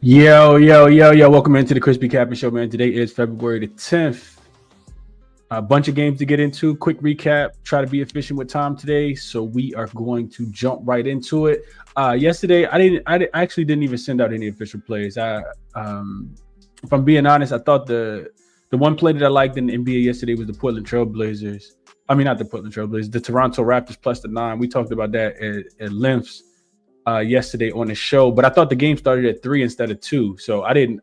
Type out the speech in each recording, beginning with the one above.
Yo. Welcome into the ChrisBeCappinn Show, man. Today is February the 10th. A bunch of games to get into. Quick recap. Try to be efficient with time today. So we are going to jump right into it. Yesterday, I actually didn't even send out any official plays. If I'm being honest, I thought the one play that I liked in the NBA yesterday was the Portland Trailblazers. I mean, not the Portland Trailblazers, the Toronto Raptors plus the 9. We talked about that at length yesterday on the show, but I thought the game started at 3 instead of 2, so I didn't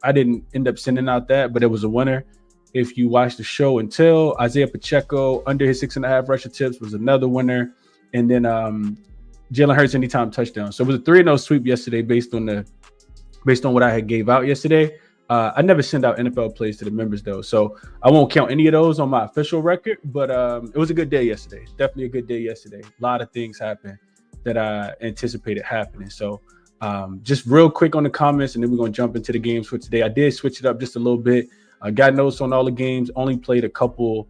end up sending out that, but it was a winner. If you watch the show until Isaiah Pacheco under his 6.5 rush attempts was another winner, and then Jalen Hurts anytime touchdown. So it was a 3-0 sweep yesterday based on what I had gave out yesterday. I never send out NFL plays to the members though, so I won't count any of those on my official record, but it was a good day yesterday. Definitely a good day yesterday. A lot of things happened that I anticipated happening. So just real quick on the comments, and then we're going to jump into the games for today. I did switch it up just a little bit. Got notes on all the games, only played a couple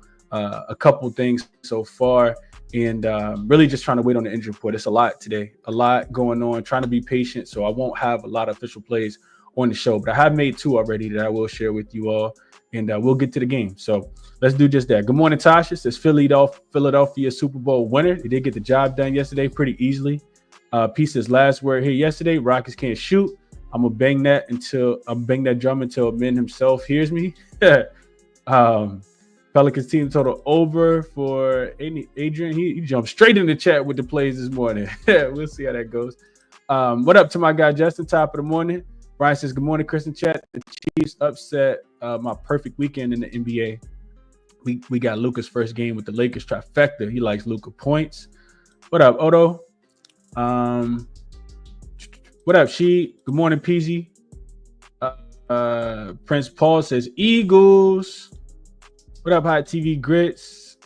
things so far, and really just trying to wait on the injury report. It's a lot today, a lot going on, trying to be patient, so I won't have a lot of official plays on the show, but I have made 2 already that I will share with you all, and we'll get to the game. So let's do just that. Good morning, Tasha. Says Philadelphia Super Bowl winner. They did get the job done yesterday pretty easily. Says last word here yesterday. Rockets can't shoot. I'm gonna bang that drum until Min himself hears me. Pelicans team total over for Adrian. He jumped straight in the chat with the plays this morning. We'll see how that goes. What up to my guy Justin? Top of the morning. Brian says, good morning, Chris and chat. The Chiefs upset my perfect weekend in the NBA. We got Luka's first game with the Lakers trifecta. He likes Luka points. What up, Odo? What up, She? Good morning, Peasy. Prince Paul says, Eagles. What up, Hot TV Grits?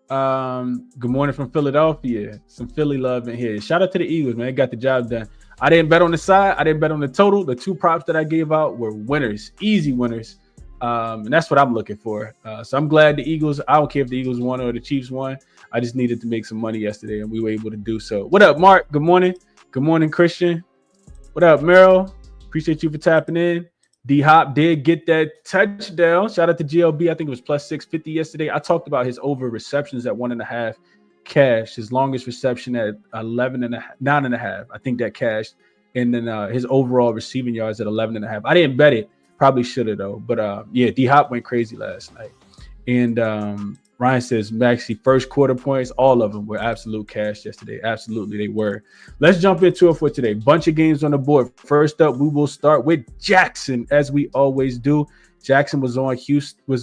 Good morning from Philadelphia. Some Philly love in here. Shout out to the Eagles, man. They got the job done. I didn't bet on the side. I didn't bet on the total. The 2 props that I gave out were winners, easy winners. And that's what I'm looking for. So I'm glad the Eagles, I don't care if the Eagles won or the Chiefs won. I just needed to make some money yesterday, and we were able to do so. What up, Mark? Good morning. Good morning, Christian. What up, Meryl? Appreciate you for tapping in. D-Hop did get that touchdown. Shout out to GLB. I think it was plus 650 yesterday. I talked about his over receptions at 1.5. Cash, his longest reception at 9.5. I think that cashed, and then his overall receiving yards at 11.5. I didn't bet it, probably should have though. But yeah, D Hop went crazy last night. And Ryan says Maxey first quarter points, all of them were absolute cash yesterday. Absolutely, they were. Let's jump into it for today. Bunch of games on the board. First up, we will start with jaXon, as we always do. jaXon was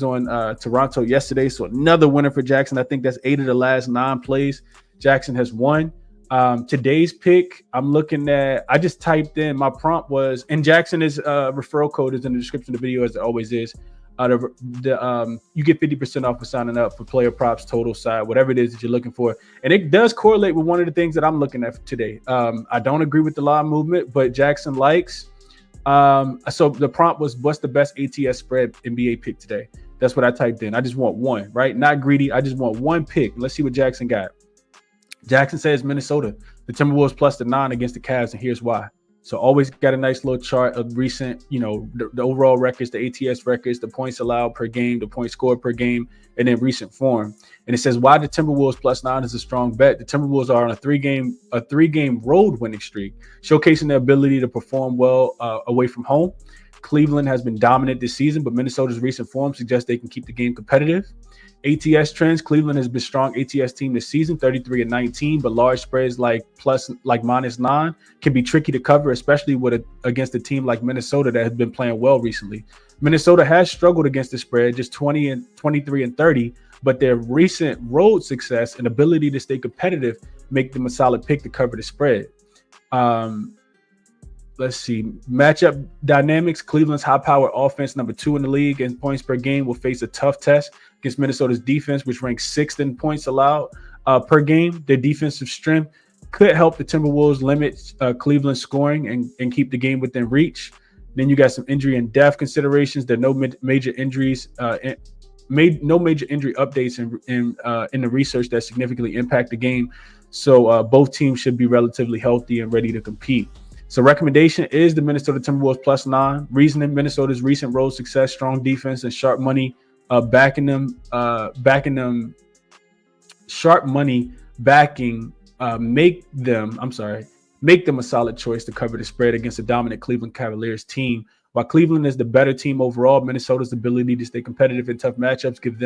on Toronto yesterday, so another winner for jaXon. I think that's 8 of the last 9 plays jaXon has won. Today's pick, I'm looking at, I just typed in, my prompt was, and jaXon is referral code is in the description of the video as it always is. You get 50% off for signing up for player props, total side, whatever it is that you're looking for. And it does correlate with one of the things that I'm looking at today. I don't agree with the line movement, but jaXon likes. So the prompt was, what's the best ATS spread NBA pick today? That's what I typed in. I just want one, right? Not greedy. I just want one pick. Let's see what jaXon got. jaXon says Minnesota, the Timberwolves plus the 9 against the Cavs, and here's why. So always got a nice little chart of recent, the overall records, the ATS records, the points allowed per game, the points scored per game, and then recent form. And it says why the Timberwolves plus 9 is a strong bet. The Timberwolves are on a three-game road winning streak, showcasing their ability to perform well away from home. Cleveland has been dominant this season, but Minnesota's recent form suggests they can keep the game competitive. ATS trends, Cleveland has been strong ATS team this season, 33-19, but large spreads like -9 can be tricky to cover, especially against a team like Minnesota that has been playing well recently. Minnesota has struggled against the spread, just 23-30, but their recent road success and ability to stay competitive make them a solid pick to cover the spread. Let's see. Matchup dynamics. Cleveland's high-powered offense, number 2 in the league in points per game, will face a tough test against Minnesota's defense, which ranks 6th in points allowed per game. Their defensive strength could help the Timberwolves limit Cleveland's scoring and keep the game within reach. Then you got some injury and depth considerations. There are no major injuries, no major injury updates in the research that significantly impact the game. So both teams should be relatively healthy and ready to compete. So recommendation is the Minnesota Timberwolves +9. Reasoning: Minnesota's recent road success, strong defense, and sharp money backing them. Sharp money backing make them a solid choice to cover the spread against a dominant Cleveland Cavaliers team. While Cleveland is the better team overall, Minnesota's ability to stay competitive in tough matchups give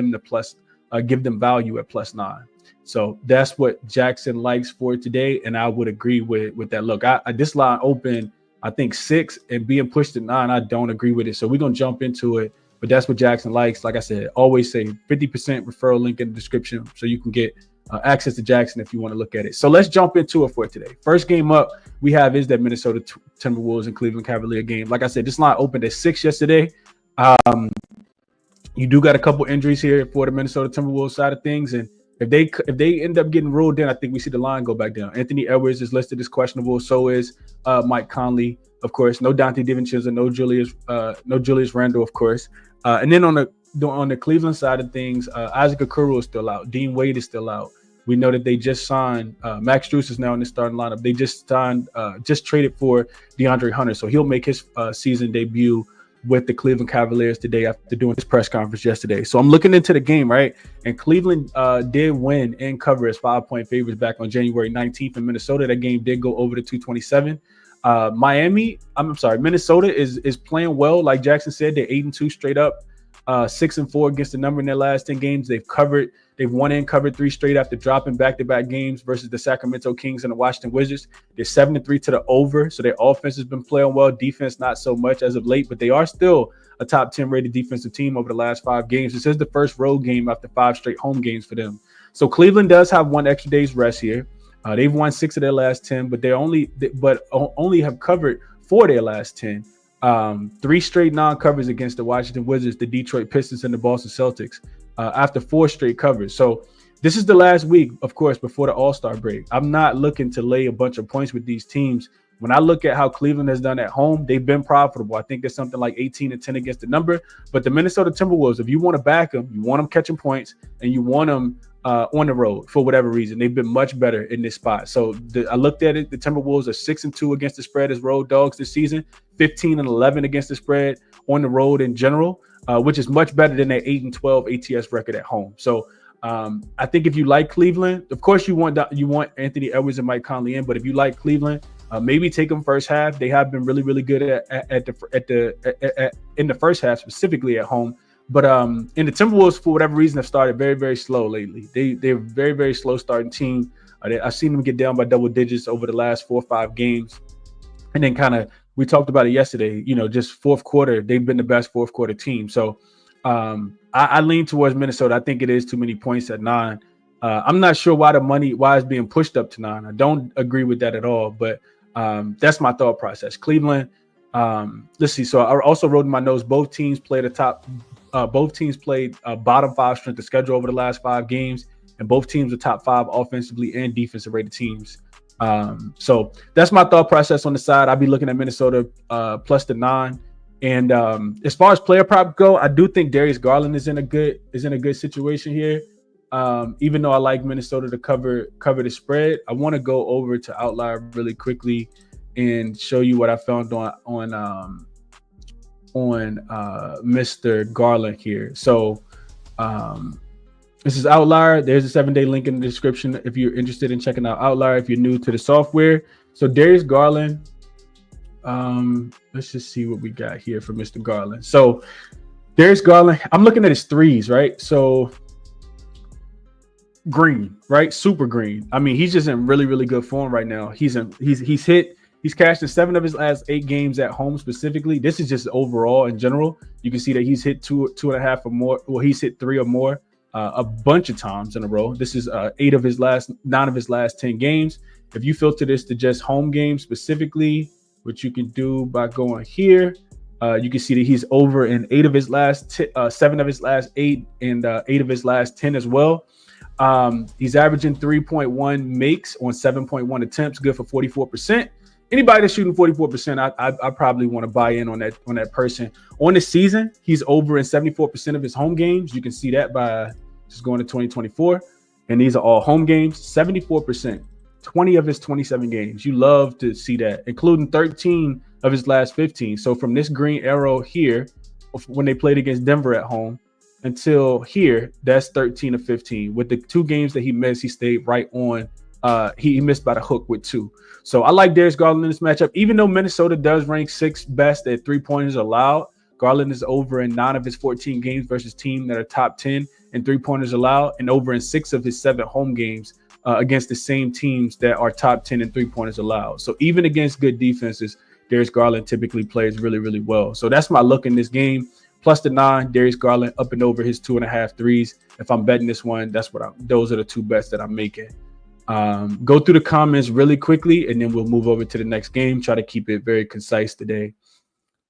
them value at +9. So that's what jaXon likes for today, and I would agree with that. Look, this line opened, I think 6 and being pushed to 9. I don't agree with it, so we're gonna jump into it. But that's what jaXon likes. Like I said, always say 50% referral link in the description so you can get access to jaXon if you want to look at it. So let's jump into it for today. First game up we have is that Minnesota Timberwolves and Cleveland Cavalier game. Like I said, this line opened at 6 yesterday. You do got a couple injuries here for the Minnesota Timberwolves side of things, and if they end up getting ruled in, I think we see the line go back down. Anthony Edwards is listed as questionable. So is Mike Conley, of course. No Dante DiVincenzo, no Julius Randle, of course. And then on the Cleveland side of things, Isaac Okoro is still out. Dean Wade is still out. We know that they just signed Max Strus is now in the starting lineup. They just traded for DeAndre Hunter, so he'll make his season debut with the Cleveland Cavaliers today after doing his press conference yesterday. So I'm looking into the game, right? And Cleveland did win and cover as 5-point favorites back on January 19th in Minnesota. That game did go over to 227. Minnesota is playing well. Like jaXon said, they're 8-2 straight up, 6-4 against the number in their last 10 games. They've won and covered 3 straight after dropping back-to-back games versus the Sacramento Kings and the Washington Wizards. They're 7-3 to the over, so their offense has been playing well. Defense, not so much as of late, but they are still a top 10 rated defensive team over the last 5 games. This is the first road game after 5 straight home games for them. So Cleveland does have 1 extra day's rest here. They've won 6 of their last 10, but only have covered 4 of their last 10. 3 straight non-covers against the Washington Wizards, the Detroit Pistons, and the Boston Celtics after 4 straight covers. So this is the last week, of course, before the All-Star break. I'm not looking to lay a bunch of points with these teams. When I look at how Cleveland has done at home, they've been profitable. I think there's something like 18-10 against the number. But the Minnesota Timberwolves, if you want to back them, you want them catching points, and you want them on the road for whatever reason, they've been much better in this spot. So I looked at it. The Timberwolves are 6-2 against the spread as road dogs this season, 15-11 against the spread on the road in general, which is much better than their 8-12 ATS record at home. So I think if you like Cleveland, of course you want Anthony Edwards and Mike Conley in, but if you like Cleveland, maybe take them first half. They have been really, really good in the first half, specifically at home. But in the Timberwolves, for whatever reason, have started very, very slow lately. They're a very, very slow starting team. I've seen them get down by double digits over the last 4 or 5 games. And then we talked about it yesterday, just fourth quarter, they've been the best fourth quarter team. So I lean towards Minnesota. I think it is too many points at 9. I'm not sure why it's being pushed up to 9. I don't agree with that at all, but that's my thought process. Cleveland, let's see. So I also wrote in my notes, both teams played bottom 5 strength of schedule over the last 5 games, and both teams are top 5 offensively and defensive rated teams. So that's my thought process on the side. I'll be looking at Minnesota plus the 9. And as far as player prop go, I do think Darius Garland is in a good situation here. Even though I like Minnesota to cover the spread, I want to go over to Outlier really quickly and show you what I found on Mr. Garland here. So this is Outlier. There's a 7-day link in the description if you're interested in checking out Outlier if you're new to the software. So Darius Garland, let's just see what we got here for Mr. Garland. So Darius Garland, I'm looking at his threes, right? So green, right? Super green. I mean, he's just in really, really good form right now. He's cashed in 7 of his last 8 games at home specifically. This is just overall in general. You can see that he's hit 2.5 or more. Well, he's hit 3 or more a bunch of times in a row. This is 9 of his last 10 games. If you filter this to just home games specifically, which you can do by going here, you can see that he's over in 7 of his last 8 and 8 of his last 10 as well. He's averaging 3.1 makes on 7.1 attempts, good for 44%. Anybody that's shooting 44%, I probably want to buy in on that person. On the season, he's over in 74% of his home games. You can see that by just going to 2024. And these are all home games, 74%. 20 of his 27 games. You love to see that, including 13 of his last 15. So from this green arrow here, when they played against Denver at home, until here, that's 13 of 15. With the 2 games that he missed, he stayed right on. He missed by the hook with 2. So I like Darius Garland in this matchup. Even though Minnesota does rank 6th best at 3-pointers allowed, Garland is over in 9 of his 14 games versus teams that are top 10 in 3-pointers allowed, and over in 6 of his 7 home games against the same teams that are top 10 in 3-pointers allowed. So even against good defenses, Darius Garland typically plays really, really well. So that's my look in this game. Plus the 9, Darius Garland up and over his 2.5 threes. If I'm betting this one, those are the 2 bets that I'm making. Go through the comments really quickly, and then we'll move over to the next game. Try to keep it very concise today.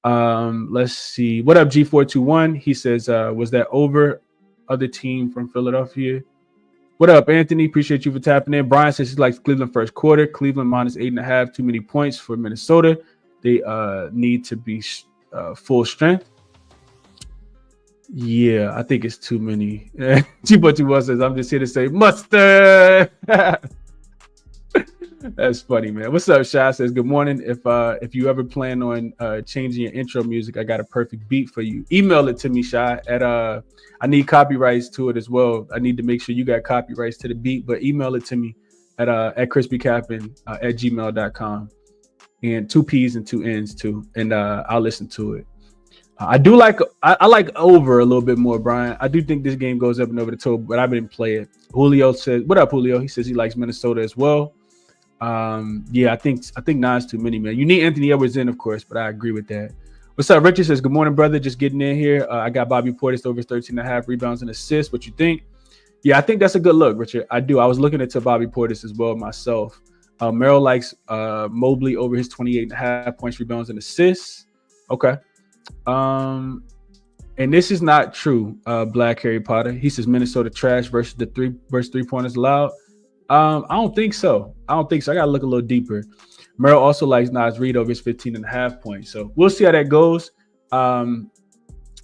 Let's see. What up, G421? He says, was that over other team from Philadelphia? What up, Anthony? Appreciate you for tapping in. Brian says he likes Cleveland first quarter. Cleveland minus 8.5. Too many points for Minnesota. They need to be full strength. Yeah, I think it's too many. G421 says, I'm just here to say mustard. That's funny, man. What's up, Shy? Says, good morning. If you ever plan on changing your intro music, I got a perfect beat for you. Email it to me, Shy. I need copyrights to it as well. I need to make sure you got copyrights to the beat, but email it to me at ChrisBeCappinn at gmail.com. And 2 P's and 2 N's too. And I'll listen to it. I like over a little bit more, Brian. I do think this game goes up and over the total, but I didn't play it. Julio says, what up, Julio? He says he likes Minnesota as well. Yeah, I think 9's too many, man. You need Anthony Edwards in, of course, but I agree with that. What's up? Richard says, good morning, brother. Just getting in here. I got Bobby Portis over 13.5 rebounds and assists. What you think? Yeah, I think that's a good look, Richard. I do. I was looking into Bobby Portis as well myself. Merrill likes Mobley over his 28.5 points, rebounds, and assists. Okay. And this is not true, Black Harry Potter. He says Minnesota trash versus 3-pointers allowed. I don't think so. I gotta look a little deeper. Merrill also likes Naz Reid over his 15.5 points. So we'll see how that goes.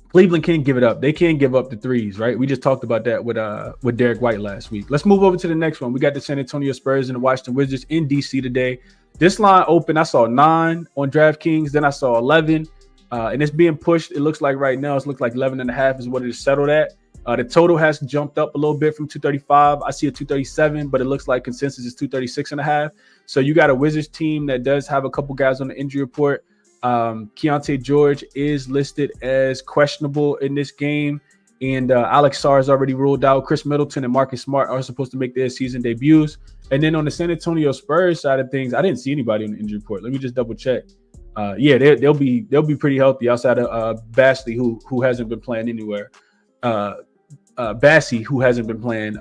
Cleveland can't give it up. They can't give up the threes, right? We just talked about that with Derek White last week. Let's move over to the next one. We got the San Antonio Spurs and the Washington Wizards in DC today. This line open, I saw 9 on DraftKings, then I saw 11. And it's being pushed. It looks like right now, it looks like 11.5 is what it is settled at. The total has jumped up a little bit from 235. I see a 237, but it looks like consensus is 236.5. So you got a Wizards team that does have a couple guys on the injury report. Keontae George is listed as questionable in this game. And Alex Sarr is already ruled out. Chris Middleton and Marcus Smart are supposed to make their season debuts. And then on the San Antonio Spurs side of things, I didn't see anybody on the injury report. Let me just double check. Yeah, they'll be pretty healthy outside of Basley, who hasn't been playing anywhere. Bassey, who hasn't been playing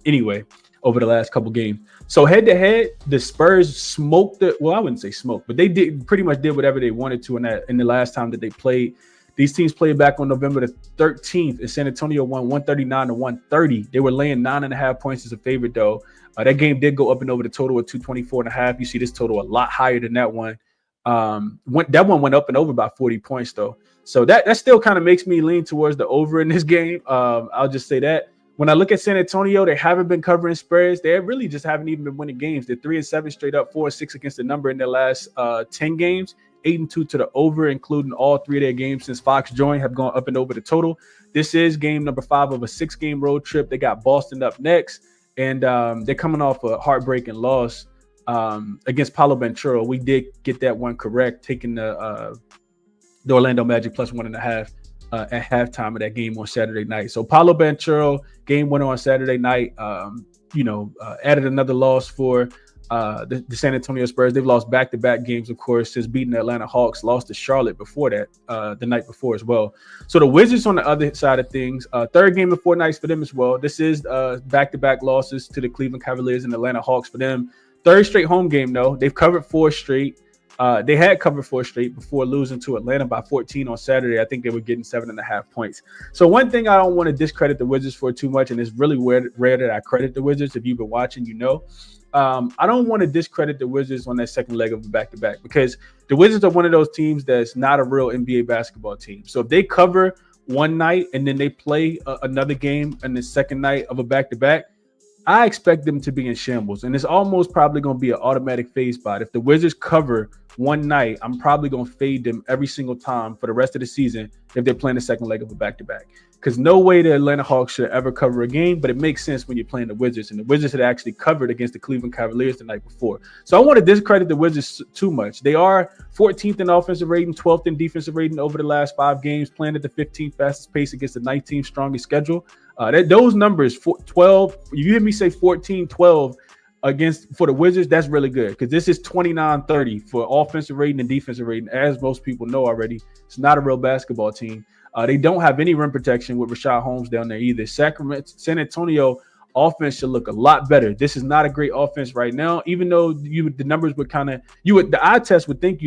anyway over the last couple games. So head to head, the Spurs smoked it. Well, I wouldn't say smoke, but they pretty much did whatever they wanted to in the last time that they played. These teams played back on November the 13th, and San Antonio won 139-130. They were laying 9.5 points as a favorite, though. That game did go up and over the total at 224.5. You see this total a lot higher than that one. That one went up and over by 40 points, though. So that still kind of makes me lean towards the over in this game. I'll just say that. When I look at San Antonio, they haven't been covering Spurs. They really just haven't even been winning games. They're 3-7 straight up, 4-6 against the number in their last 10 games, 8-2 to the over, including all 3 of their games since Fox joined have gone up and over the total. This is game number 5 of a 6-game road trip. They got Boston up next, and they're coming off a heartbreaking loss against Paolo Banchero. We did get that one correct, taking the Orlando Magic plus 1.5 at halftime of that game on Saturday night. So Paolo Banchero, game winner on Saturday night, added another loss for the San Antonio Spurs. They've lost back-to-back games, of course, since beating the Atlanta Hawks, lost to Charlotte before that, the night before as well. So the Wizards on the other side of things, third game in 4 nights for them as well. This is back-to-back losses to the Cleveland Cavaliers and Atlanta Hawks for them. Third straight home game, though. They've covered 4 straight. They had covered 4 straight before losing to Atlanta by 14 on Saturday. I think they were getting 7.5 points. So one thing I don't want to discredit the Wizards for too much, and it's really rare that I credit the Wizards. If you've been watching, you know. I don't want to discredit the Wizards on that second leg of a back-to-back, because the Wizards are one of those teams that's not a real NBA basketball team. So if they cover one night and then they play another game in the second night of a back-to-back, I expect them to be in shambles, and it's almost probably going to be an automatic fade spot. If the Wizards cover one night, I'm probably going to fade them every single time for the rest of the season if they're playing the second leg of a back-to-back. Because no way the Atlanta Hawks should ever cover a game, but it makes sense when you're playing the Wizards, and the Wizards had actually covered against the Cleveland Cavaliers the night before. So I want to discredit the Wizards too much. They are 14th in offensive rating, 12th in defensive rating over the last 5 games, playing at the 15th fastest pace against the 19th strongest schedule. Those numbers, 12, you hear me say 14, 12 for the Wizards, that's really good because this is 29-30 for offensive rating and defensive rating. As most people know already, it's not a real basketball team. They don't have any rim protection with Rashad Holmes down there either. San Antonio offense should look a lot better. This is not a great offense right now, even though the numbers would kind of the eye test would make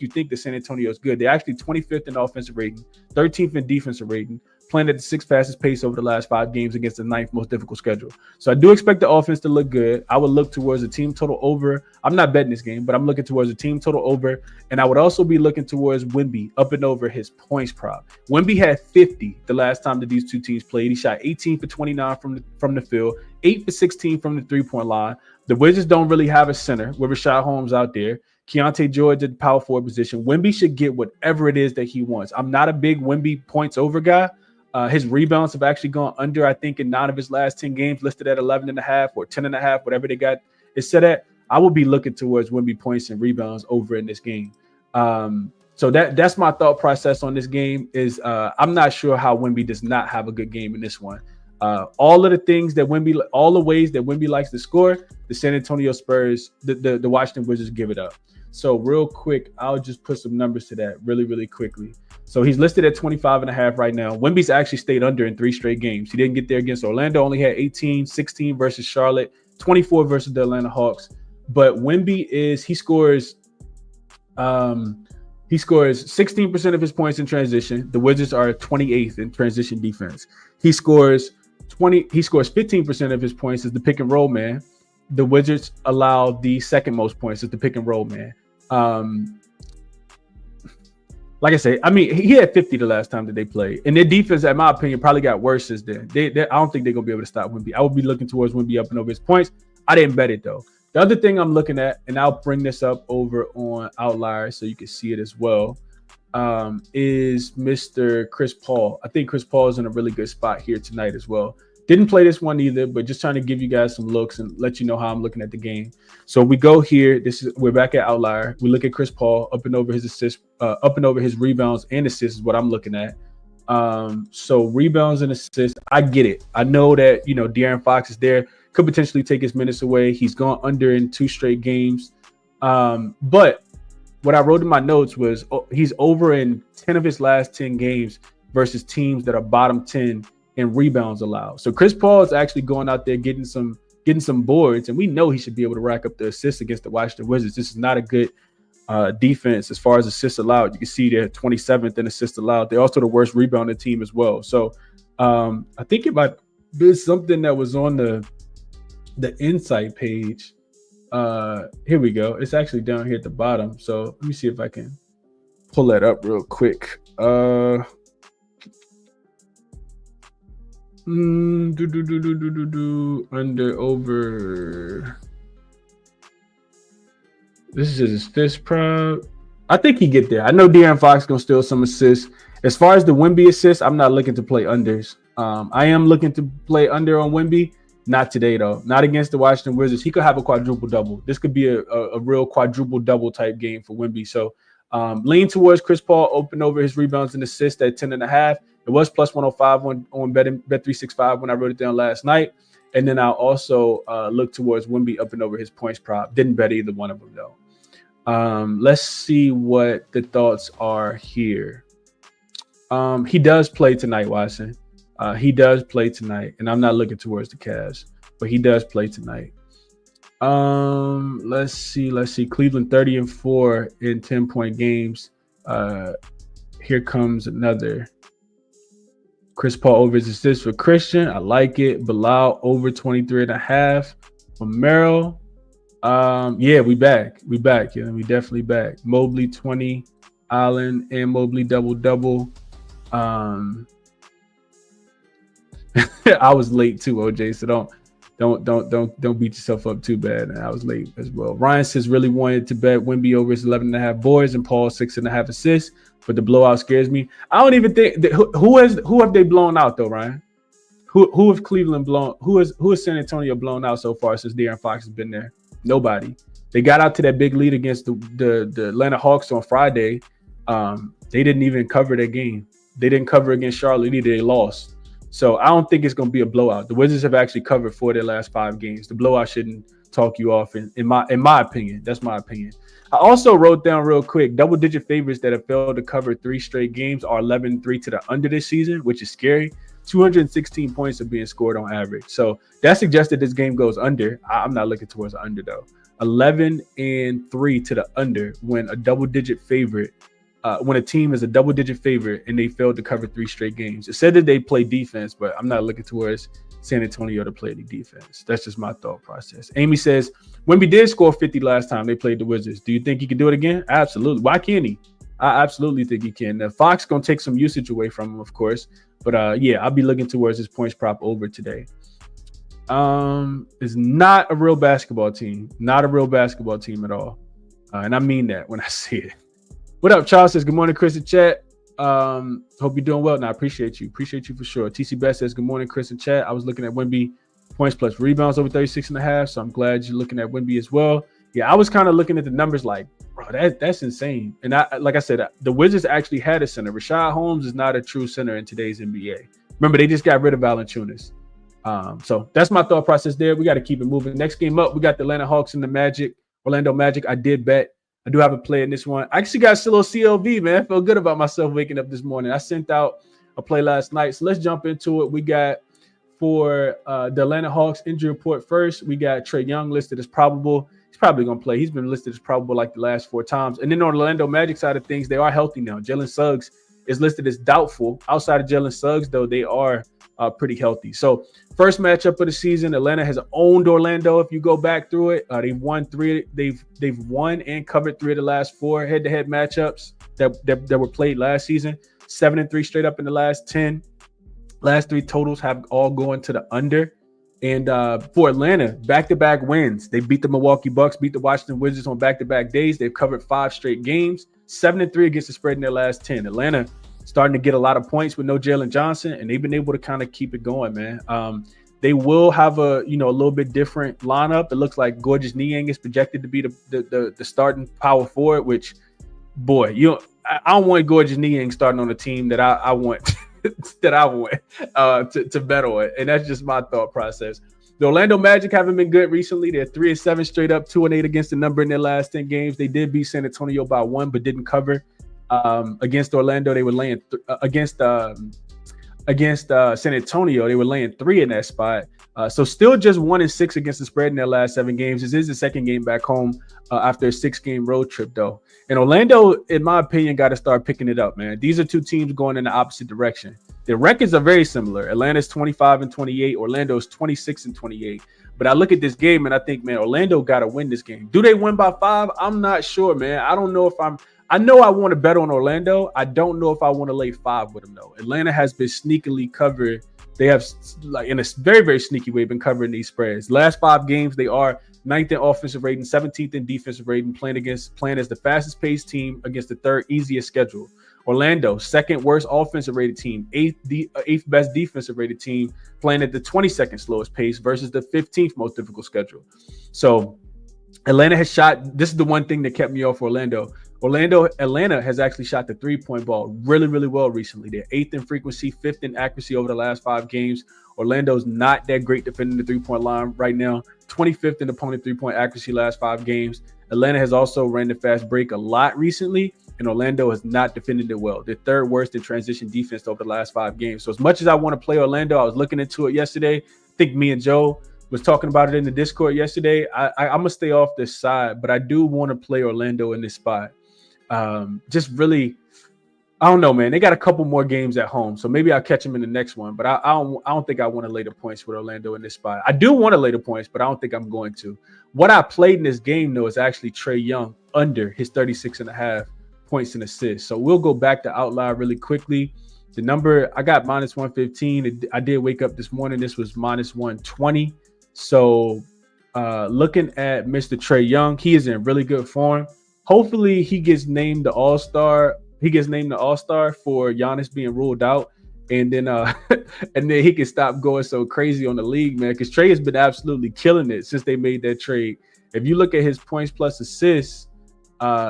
you think that San Antonio is good. They're actually 25th in offensive rating, 13th in defensive rating, playing at the 6th fastest pace over the last 5 games against the 9th most difficult schedule. So I do expect the offense to look good. I would look towards a team total over. I'm not betting this game, but I'm looking towards a team total over. And I would also be looking towards Wemby up and over his points prop. Wemby had 50 the last time that these two teams played. He shot 18 for 29 from the field, 8 for 16 from the three-point line. The Wizards don't really have a center with Rashad Holmes out there. Keontae George at the power forward position. Wemby should get whatever it is that he wants. I'm not a big Wemby points over guy. His rebounds have actually gone under, I think, in 9 of his last 10 games, listed at 11.5 or 10.5, whatever they got it set at. I will be looking towards Wemby points and rebounds over in this game. So that's my thought process on this game is I'm not sure how Wemby does not have a good game in this one. All of the things that all the ways that Wemby likes to score, the San Antonio Spurs, the Washington Wizards give it up. So real quick, I'll just put some numbers to that really, really quickly. So he's listed at 25.5 right now. Wemby's actually stayed under in 3 straight games. He didn't get there against Orlando, only had 18, 16 versus Charlotte, 24 versus the Atlanta Hawks. But Wemby he scores 16% of his points in transition. The Wizards are 28th in transition defense. He scores 15% of his points as the pick and roll man. The Wizards allow the second most points as the pick and roll man. Like I say, I mean, he had 50 the last time that they played. And their defense, in my opinion, probably got worse since then. I don't think they're going to be able to stop Wemby. I would be looking towards Wemby up and over his points. I didn't bet it, though. The other thing I'm looking at, and I'll bring this up over on Outlier so you can see it as well, is Mr. Chris Paul. I think Chris Paul is in a really good spot here tonight as well. Didn't play this one either, but just trying to give you guys some looks and let you know how I'm looking at the game. So we go here. We're back at Outlier. We look at Chris Paul up and over his assists, up and over his rebounds and assists is what I'm looking at. So rebounds and assists, I get it. I know that De'Aaron Fox is there, could potentially take his minutes away. He's gone under in 2 straight games. But what I wrote in my notes was he's over in 10 of his last 10 games versus teams that are bottom 10 in rebounds allowed. So Chris Paul is actually going out there getting some boards, and we know he should be able to rack up the assists against the Washington Wizards. This is not a good defense as far as assists allowed. You can see they're 27th in assists allowed. They're also the worst rebounding team as well. So I think it might be something that was on the insight page. Here we go. It's actually down here at the bottom. So let me see if I can pull that up real quick. Under over. This is his fifth prop. I think he get there. I know De'Aaron Fox gonna steal some assists. As far as the Wemby assists, I'm not looking to play unders. I am looking to play under on Wemby. Not today though. Not against the Washington Wizards. He could have a quadruple double. This could be a real quadruple double type game for Wemby. So lean towards Chris Paul, open over his rebounds and assists at 10.5. It was plus 105 on Bet365 when I wrote it down last night. And then I'll also look towards Wemby up and over his points prop. Didn't bet either one of them though. Let's see what the thoughts are here. He does play tonight, Watson. He does play tonight, and I'm not looking towards the Cavs, but he does play tonight. Let's see. Cleveland 30-4 in 10-point games. Here comes another. Chris Paul over his assists for Christian. I like it. Bilal over 23.5 for Merrill. Yeah, we back. Yeah, we definitely back. Mobley 20, Allen and Mobley double. I was late too, OJ. So Don't beat yourself up too bad. And I was late as well. Ryan says really wanted to bet Wemby over his 11.5 boards and Paul 6.5 assists, but the blowout scares me. I don't even think that, who have they blown out though, Ryan? Who have Cleveland blown? Who is San Antonio blown out so far since De'Aaron Fox has been there? Nobody. They got out to that big lead against the Atlanta Hawks on Friday. They didn't even cover that game. They didn't cover against Charlotte either. They lost. So I don't think it's going to be a blowout. The Wizards have actually covered 4 of their last 5 games. The blowout shouldn't talk you off, in my opinion. That's my opinion. I also wrote down real quick, double-digit favorites that have failed to cover 3 straight games are 11-3 to the under this season, which is scary. 216 points are being scored on average. So that suggests that this game goes under. I'm not looking towards the under, though. 11-3 to the under when a double-digit favorite when a team is a double-digit favorite and they failed to cover 3 straight games. It said that they play defense, but I'm not looking towards San Antonio to play any defense. That's just my thought process. Amy says, Wemby did score 50 last time they played the Wizards. Do you think he can do it again? Absolutely. Why can't he? I absolutely think he can. Now, Fox going to take some usage away from him, of course. But, yeah, I'll be looking towards his points prop over today. Is not a real basketball team. Not a real basketball team at all. And I mean that when I say it. What up, Charles says, good morning, Chris and chat. Hope you're doing well. And I appreciate you. Appreciate you for sure. TC Best says, good morning, Chris and chat. I was looking at Wemby points plus rebounds over 36.5. So I'm glad you're looking at Wemby as well. Yeah, I was kind of looking at the numbers like, bro, that's insane. And like I said, the Wizards actually had a center. Rashad Holmes is not a true center in today's NBA. Remember, they just got rid of Valanciunas. So that's my thought process there. We got to keep it moving. Next game up, we got the Atlanta Hawks and the Magic. Orlando Magic, I did bet. I do have a play in this one. I actually got a little CLV, man. I feel good about myself waking up this morning. I sent out a play last night. So let's jump into it. We got for the Atlanta Hawks injury report first. We got Trae Young listed as probable. He's probably going to play. He's been listed as probable like the last 4 times. And then on the Orlando Magic side of things, they are healthy now. Jalen Suggs is listed as doubtful. Outside of Jalen Suggs, though, they are pretty healthy. So first matchup of the season, Atlanta has owned Orlando. If you go back through it, they've won 3. They've won and covered 3 of the last 4 head-to-head matchups that were played last season. 7-3 straight up in the last 10. Last 3 totals have all gone to the under. And for Atlanta, back-to-back wins. They beat the Milwaukee Bucks, beat the Washington Wizards on back-to-back days. They've covered 5 straight games. 7-3 against the spread in their last 10. Atlanta starting to get a lot of points with no Jalen Johnson, and they've been able to kind of keep it going, man. They will have a little bit different lineup. It looks like Gorgeous Niang is projected to be the starting power forward, which, boy, I don't want Gorgeous Niang starting on a team that I want that I want to bet on, and that's just my thought process. The Orlando Magic haven't been good recently. They're 3-7 straight up, 2-8 against the number in their last 10 games. They did beat San Antonio by 1, but didn't cover. Against Orlando, they were laying against San Antonio, they were laying 3 in that spot. So still just 1-6 against the spread in their last 7 games. This is the second game back home after a 6-game road trip, though. And Orlando, in my opinion, got to start picking it up, man. These are 2 teams going in the opposite direction. Their records are very similar. Atlanta's 25-28. Orlando's 26-28. But I look at this game and I think, man, Orlando got to win this game. Do they win by 5? I'm not sure, man. I don't know if I know I want to bet on Orlando. I don't know if I want to lay 5 with them, though. Atlanta has been sneakily covered. They have, like, in a very, very sneaky way, been covering these spreads. Last 5 games, they are 9th in offensive rating, 17th in defensive rating, playing as the fastest paced team against the 3rd easiest schedule. Orlando, 2nd worst offensive rated team, 8th best defensive rated team, playing at the 22nd slowest pace versus the 15th most difficult schedule. So Atlanta has shot. This is the one thing that kept me off Orlando. Atlanta has actually shot the 3-point ball really, really well recently. They're 8th in frequency, 5th in accuracy over the last 5 games. Orlando's not that great defending the 3-point line right now. 25th in opponent 3-point accuracy last 5 games. Atlanta has also ran the fast break a lot recently, and Orlando has not defended it well. They're 3rd worst in transition defense over the last 5 games. So as much as I want to play Orlando, I was looking into it yesterday. I think me and Joe was talking about it in the Discord yesterday. I'm going to stay off this side, but I do want to play Orlando in this spot. Just really, I don't know, man. They got a couple more games at home, so maybe I'll catch them in the next one. But I don't think I want to lay the points with Orlando in this spot. I do want to lay the points, but I don't think I'm going to. What I played in this game, though, is actually Trae Young under his 36.5 points and assists. So we'll go back to Outlier really quickly. The number, I got -115. I did wake up this morning. This was -120. So looking at Mr. Trae Young, he is in really good form. Hopefully he gets named the All-Star. He gets named the All-Star for Giannis being ruled out. And then and then he can stop going so crazy on the league, man, because Trae has been absolutely killing it since they made that trade. If you look at his points plus assists,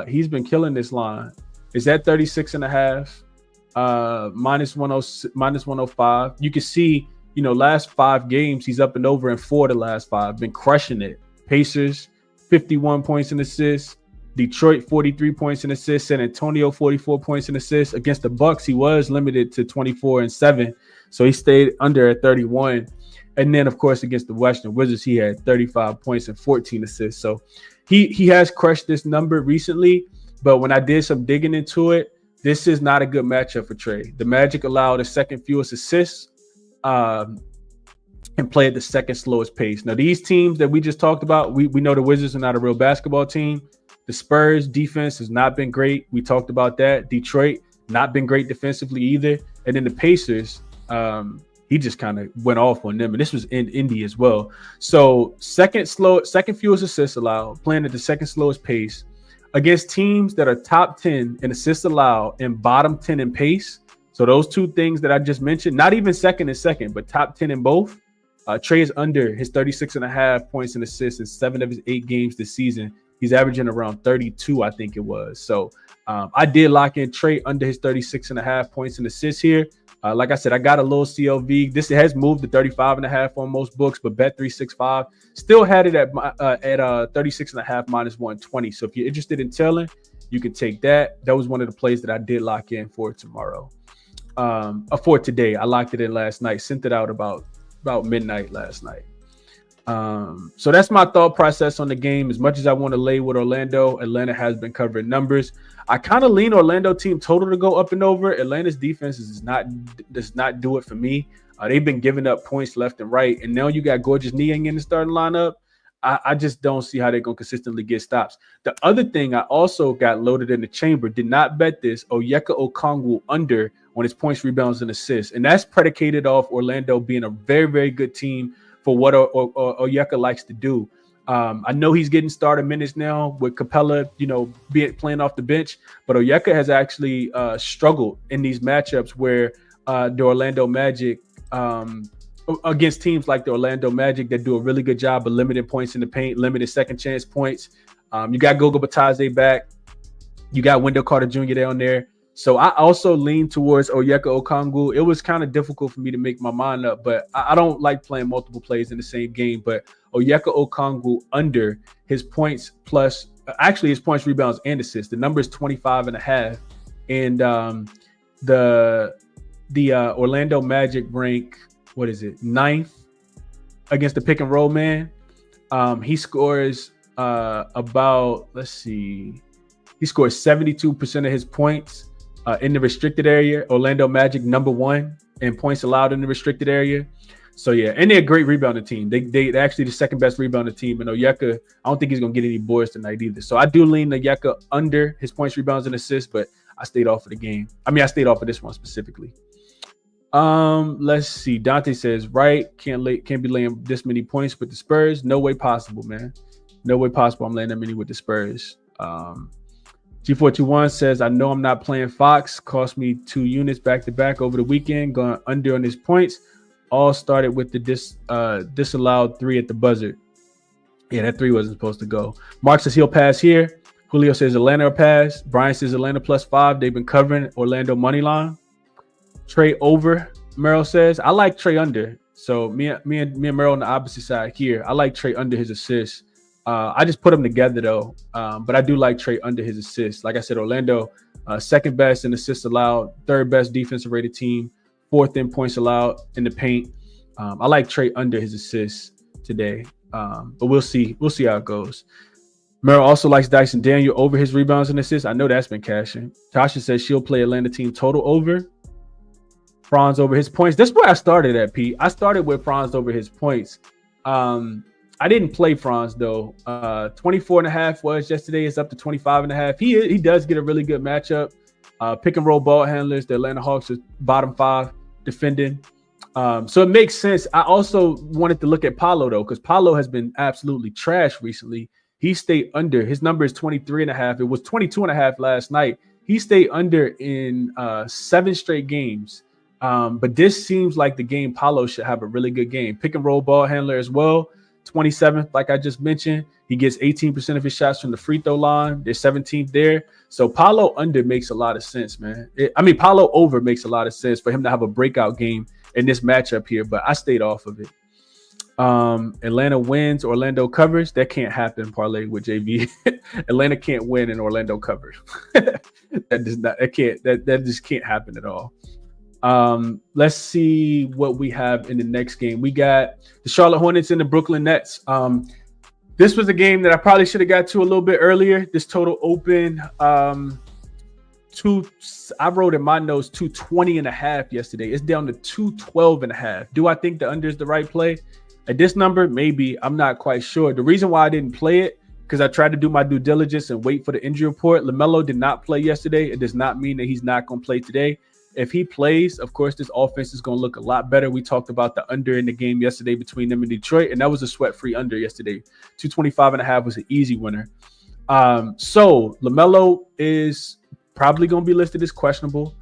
he's been killing this line. It's at 36.5, minus 105. You can see, last 5 games, he's up and over in 4 of the last 5. Been crushing it. Pacers, 51 points and assists. Detroit, 43 points and assists. San Antonio, 44 points and assists. Against the Bucks, he was limited to 24 and 7. So he stayed under at 31. And then, of course, against the Western Wizards, he had 35 points and 14 assists. So he has crushed this number recently. But when I did some digging into it, this is not a good matchup for Trae. The Magic allowed the second fewest assists and play at the second slowest pace. Now, these teams that we just talked about, we know the Wizards are not a real basketball team. The Spurs defense has not been great. We talked about that. Detroit, not been great defensively either. And then the Pacers, he just kind of went off on them. And this was in Indy as well. So second fewest assists allowed, playing at the second slowest pace against teams that are top 10 in assists allowed and bottom 10 in pace. So those two things that I just mentioned, not even second and second, but top 10 in both. Trae is under his 36.5 points and assists in 7 of his 8 games this season. He's averaging around 32, I think it was. So I did lock in Trae under his 36.5 points and assists here. Like I said, I got a little CLV. This has moved to 35.5 on most books, but Bet365 still had it at 36.5 minus 120. So if you're interested in telling, you can take that. That was one of the plays that I did lock in for tomorrow. For today, I locked it in last night. Sent it out about midnight last night. So that's my thought process on the game. As much as I want to lay with Orlando, Atlanta has been covering numbers. I kind of lean Orlando team total to go up and over. Atlanta's defense does not do it for me. They've been giving up points left and right, and now you got Gorgeous Niang in the starting lineup. I just don't see how they're going to consistently get stops. The other thing I also got loaded in the chamber, did not bet this, Onyeka Okongwu under on his points, rebounds, and assists, and that's predicated off Orlando being a very, very good team for what Onyeka likes to do. I know he's getting starter minutes now with Capella, playing off the bench, but Onyeka has actually struggled in these matchups where the Orlando Magic, against teams like the Orlando Magic that do a really good job of limiting points in the paint, limited second chance points. You got Goga Batadze back. You got Wendell Carter Jr. down there. So I also lean towards Onyeka Okongwu. It was kind of difficult for me to make my mind up, but I don't like playing multiple plays in the same game. But Onyeka Okongwu under his points plus, actually his points, rebounds, and assists. The number is 25.5. And the Orlando Magic rank, 9th against the pick and roll man. He scores he scores 72% of his points in the restricted area. Orlando Magic number 1 in points allowed in the restricted area. So yeah, and they're a great rebounding team. They're actually the second best rebounding team. And Onyeka, I don't think he's gonna get any boards tonight either. So I do lean Onyeka under his points, rebounds, and assists, but I stayed off of the game. I stayed off of this one specifically. Let's see. Dante says, right, can't be laying this many points with the Spurs. No way possible, man. No way possible I'm laying that many with the Spurs. G421 says, I know I'm not playing Fox. Cost me 2 units back-to-back over the weekend. Going under on his points. All started with the disallowed 3 at the buzzer. Yeah, that 3 wasn't supposed to go. Mark says he'll pass here. Julio says Atlanta will pass. Brian says Atlanta +5. They've been covering Orlando money line. Trae over, Merrill says. I like Trae under. So me and Merrill on the opposite side here. I like Trae under his assists. I just put them together though, but I do like Trae under his assists. Like I said, Orlando, second best in assists allowed, third best defensive rated team, 4th in points allowed in the paint. I like Trae under his assists today, but we'll see how it goes. Merrill also likes Dyson Daniel over his rebounds and assists. I know that's been cashing. Tasha says she'll play Atlanta team total over. Franz over his points. That's where I started at, Pete. I started with Franz over his points. I didn't play Franz though. 24.5 was yesterday. It's up to 25.5. He does get a really good matchup. Pick and roll ball handlers. The Atlanta Hawks are bottom 5 defending. So it makes sense. I also wanted to look at Paolo though, because Paolo has been absolutely trash recently. He stayed under. His number is 23.5. It was 22.5 last night. He stayed under in 7 straight games. But this seems like the game Paolo should have a really good game. Pick and roll ball handler as well. 27th, like I just mentioned. He gets 18% of his shots from the free throw line. They're 17th there. So Paolo under makes a lot of sense, man. Paolo over makes a lot of sense for him to have a breakout game in this matchup here, but I stayed off of it. Atlanta wins, Orlando covers. That can't happen, parlay with JV. Atlanta can't win and Orlando covers. That just can't happen at all. Let's see what we have in the next game. We got the Charlotte Hornets and the Brooklyn Nets. This was a game that I probably should have got to a little bit earlier. This total opened I wrote in my notes 220.5 yesterday. It's down to 212.5. Do I think the under is the right play? At this number, maybe. I'm not quite sure. The reason why I didn't play it, because I tried to do my due diligence and wait for the injury report. LaMelo did not play yesterday. It does not mean that he's not going to play today. If he plays, of course, this offense is going to look a lot better. We talked about the under in the game yesterday between them and Detroit, and that was a sweat-free under yesterday. 225.5 was an easy winner. So LaMelo is probably going to be listed as questionable.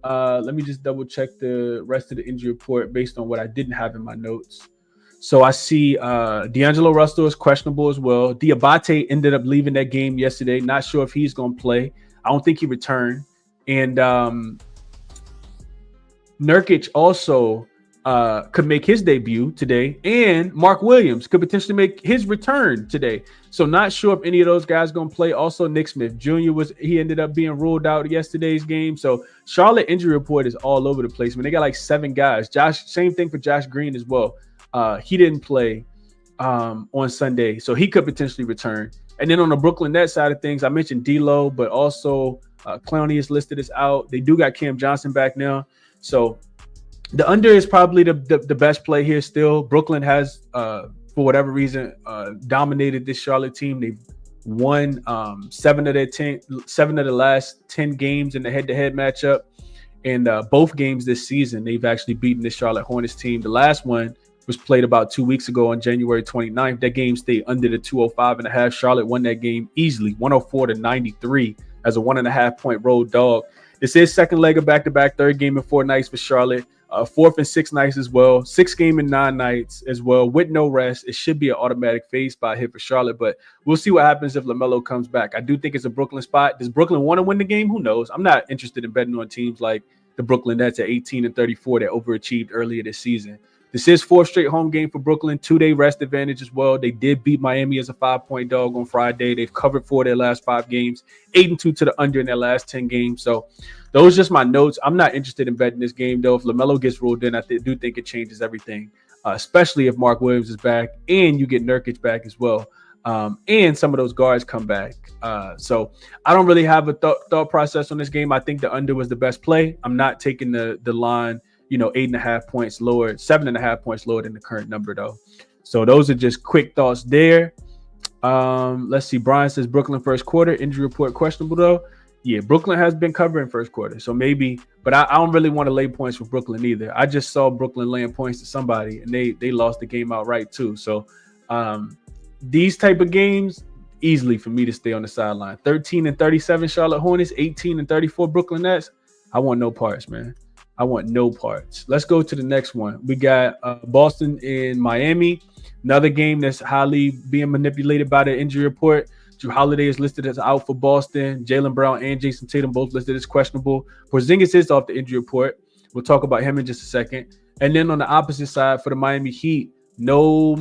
Let me just double-check the rest of the injury report based on what I didn't have in my notes. So I see D'Angelo Russell is questionable as well. Diabate ended up leaving that game yesterday. Not sure if he's going to play. I don't think he returned. And Nurkic also could make his debut today, and Mark Williams could potentially make his return today. So not sure if any of those guys going to play. Also, Nick Smith Jr. he ended up being ruled out yesterday's game. So Charlotte injury report is all over the place. They got like 7 guys. Same thing for Josh Green as well. He didn't play on Sunday, so he could potentially return. And then on the Brooklyn Nets side of things, I mentioned D'Lo, but also Clowney is listed as out. They do got Cam Johnson back now. So the under is probably the best play here still. Brooklyn has, for whatever reason, dominated this Charlotte team. They've won 7 of the last 10 games in the head-to-head matchup. And both games this season, they've actually beaten the Charlotte Hornets team. The last one was played about 2 weeks ago on January 29th. That game stayed under the 205.5. Charlotte won that game easily, 104-93 as a 1.5-point road dog. This is second leg of back-to-back, third game in 4 nights for Charlotte. Fourth and 6 nights as well. 6 game in 9 nights as well with no rest. It should be an automatic fade spot here for Charlotte, but we'll see what happens if LaMelo comes back. I do think it's a Brooklyn spot. Does Brooklyn want to win the game? Who knows? I'm not interested in betting on teams like the Brooklyn Nets at 18-34 that overachieved earlier this season. This is 4th straight home game for Brooklyn, 2-day rest advantage as well. They did beat Miami as a 5-point dog on Friday. They've covered 4 of their last 5 games, 8-2 to the under in their last 10 games. So those are just my notes. I'm not interested in betting this game, though. If LaMelo gets ruled in, I do think it changes everything, especially if Mark Williams is back and you get Nurkic back as well. And some of those guards come back. So I don't really have a thought process on this game. I think the under was the best play. I'm not taking the line, 8.5 points lower, 7.5 points lower than the current number, though. So those are just quick thoughts there. Let's see. Brian says Brooklyn first quarter injury report questionable, though. Yeah, Brooklyn has been covering first quarter, so maybe. But I don't really want to lay points for Brooklyn either. I just saw Brooklyn laying points to somebody, and they lost the game outright too. So these type of games, easily for me to stay on the sideline. 13-37 Charlotte Hornets, 18-34 Brooklyn Nets. I want no parts, man. I want no parts. Let's go to the next one. We got Boston in Miami. Another game that's highly being manipulated by the injury report. Drew Holiday is listed as out for Boston. Jaylen Brown and Jason Tatum both listed as questionable. Porzingis is off the injury report. We'll talk about him in just a second. And then on the opposite side for the Miami Heat, no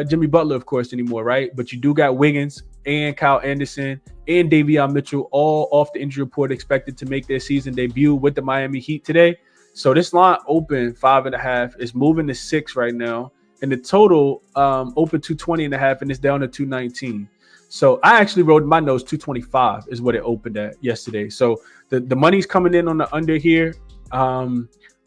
Jimmy Butler, of course, anymore, right? But you do got Wiggins and Kyle Anderson and Davion Mitchell all off the injury report, expected to make their season debut with the Miami Heat today. So this line open 5.5. It's moving to 6 right now. And the total open 220.5, and it's down to 219. So I actually wrote in my notes 225 is what it opened at yesterday. So the money's coming in on the under here.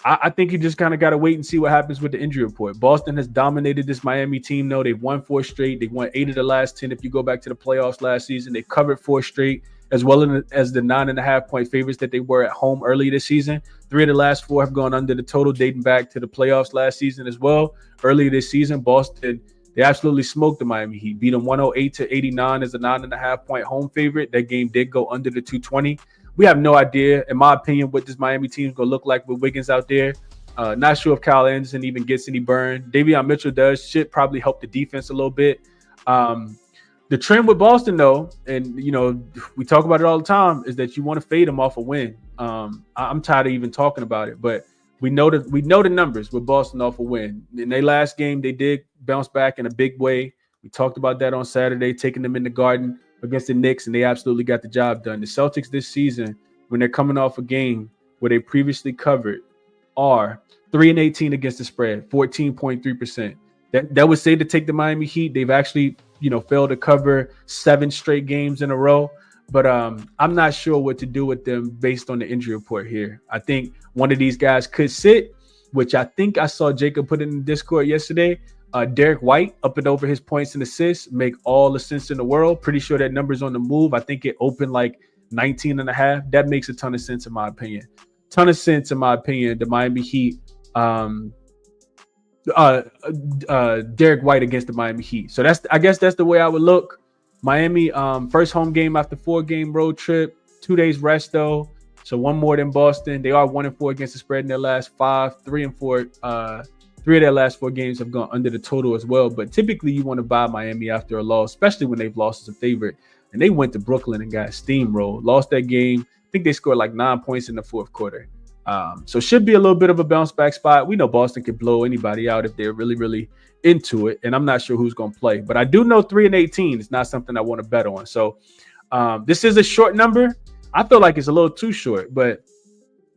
I think you just kind of got to wait and see what happens with the injury report. Boston has dominated this Miami team, though. They've won 4 straight. They won 8 of the last 10. If you go back to the playoffs last season, they covered 4 straight. as well as the 9.5-point favorites that they were at home early this season. 3 of the last 4 have gone under the total, dating back to the playoffs last season as well. Earlier this season, Boston, they absolutely smoked the Miami Heat, beat them 108-89 as a 9.5-point home favorite. That game did go under the 220. We have no idea, in my opinion, what this Miami team is going to look like with Wiggins out there. Not sure if Kyle Anderson even gets any burn. Davion Mitchell does. Should probably help the defense a little bit. The trend with Boston, though, and we talk about it all the time, is that you want to fade them off a win. I'm tired of even talking about it, but we know the numbers with Boston off a win. In their last game, they did bounce back in a big way. We talked about that on Saturday, taking them in the Garden against the Knicks, and they absolutely got the job done. The Celtics this season, when they're coming off a game where they previously covered, are 3-18 against the spread, 14.3%. That would say to take the Miami Heat. They've actually, failed to cover 7 straight games in a row. But I'm not sure what to do with them based on the injury report here. I think one of these guys could sit, which I think I saw Jacob put in the Discord yesterday. Derek White up and over his points and assists make all the sense in the world. Pretty sure that number's on the move. I think it opened like 19.5. That makes a ton of sense in my opinion. The Miami Heat, Derek White against the Miami Heat. So I guess that's the way I would look. Miami, first home game after 4-game road trip, 2 days rest though. So one more than Boston. They are 1-4 against the spread in their last 5, 3-4. 3 of their last 4 games have gone under the total as well. But typically you want to buy Miami after a loss, especially when they've lost as a favorite. And they went to Brooklyn and got steamrolled. Lost that game. I think they scored like 9 points in the fourth quarter. So should be a little bit of a bounce back spot. We know Boston could blow anybody out if they're really, really into it. And I'm not sure who's going to play. But I do know 3-18 is not something I want to bet on. So this is a short number. I feel like it's a little too short, but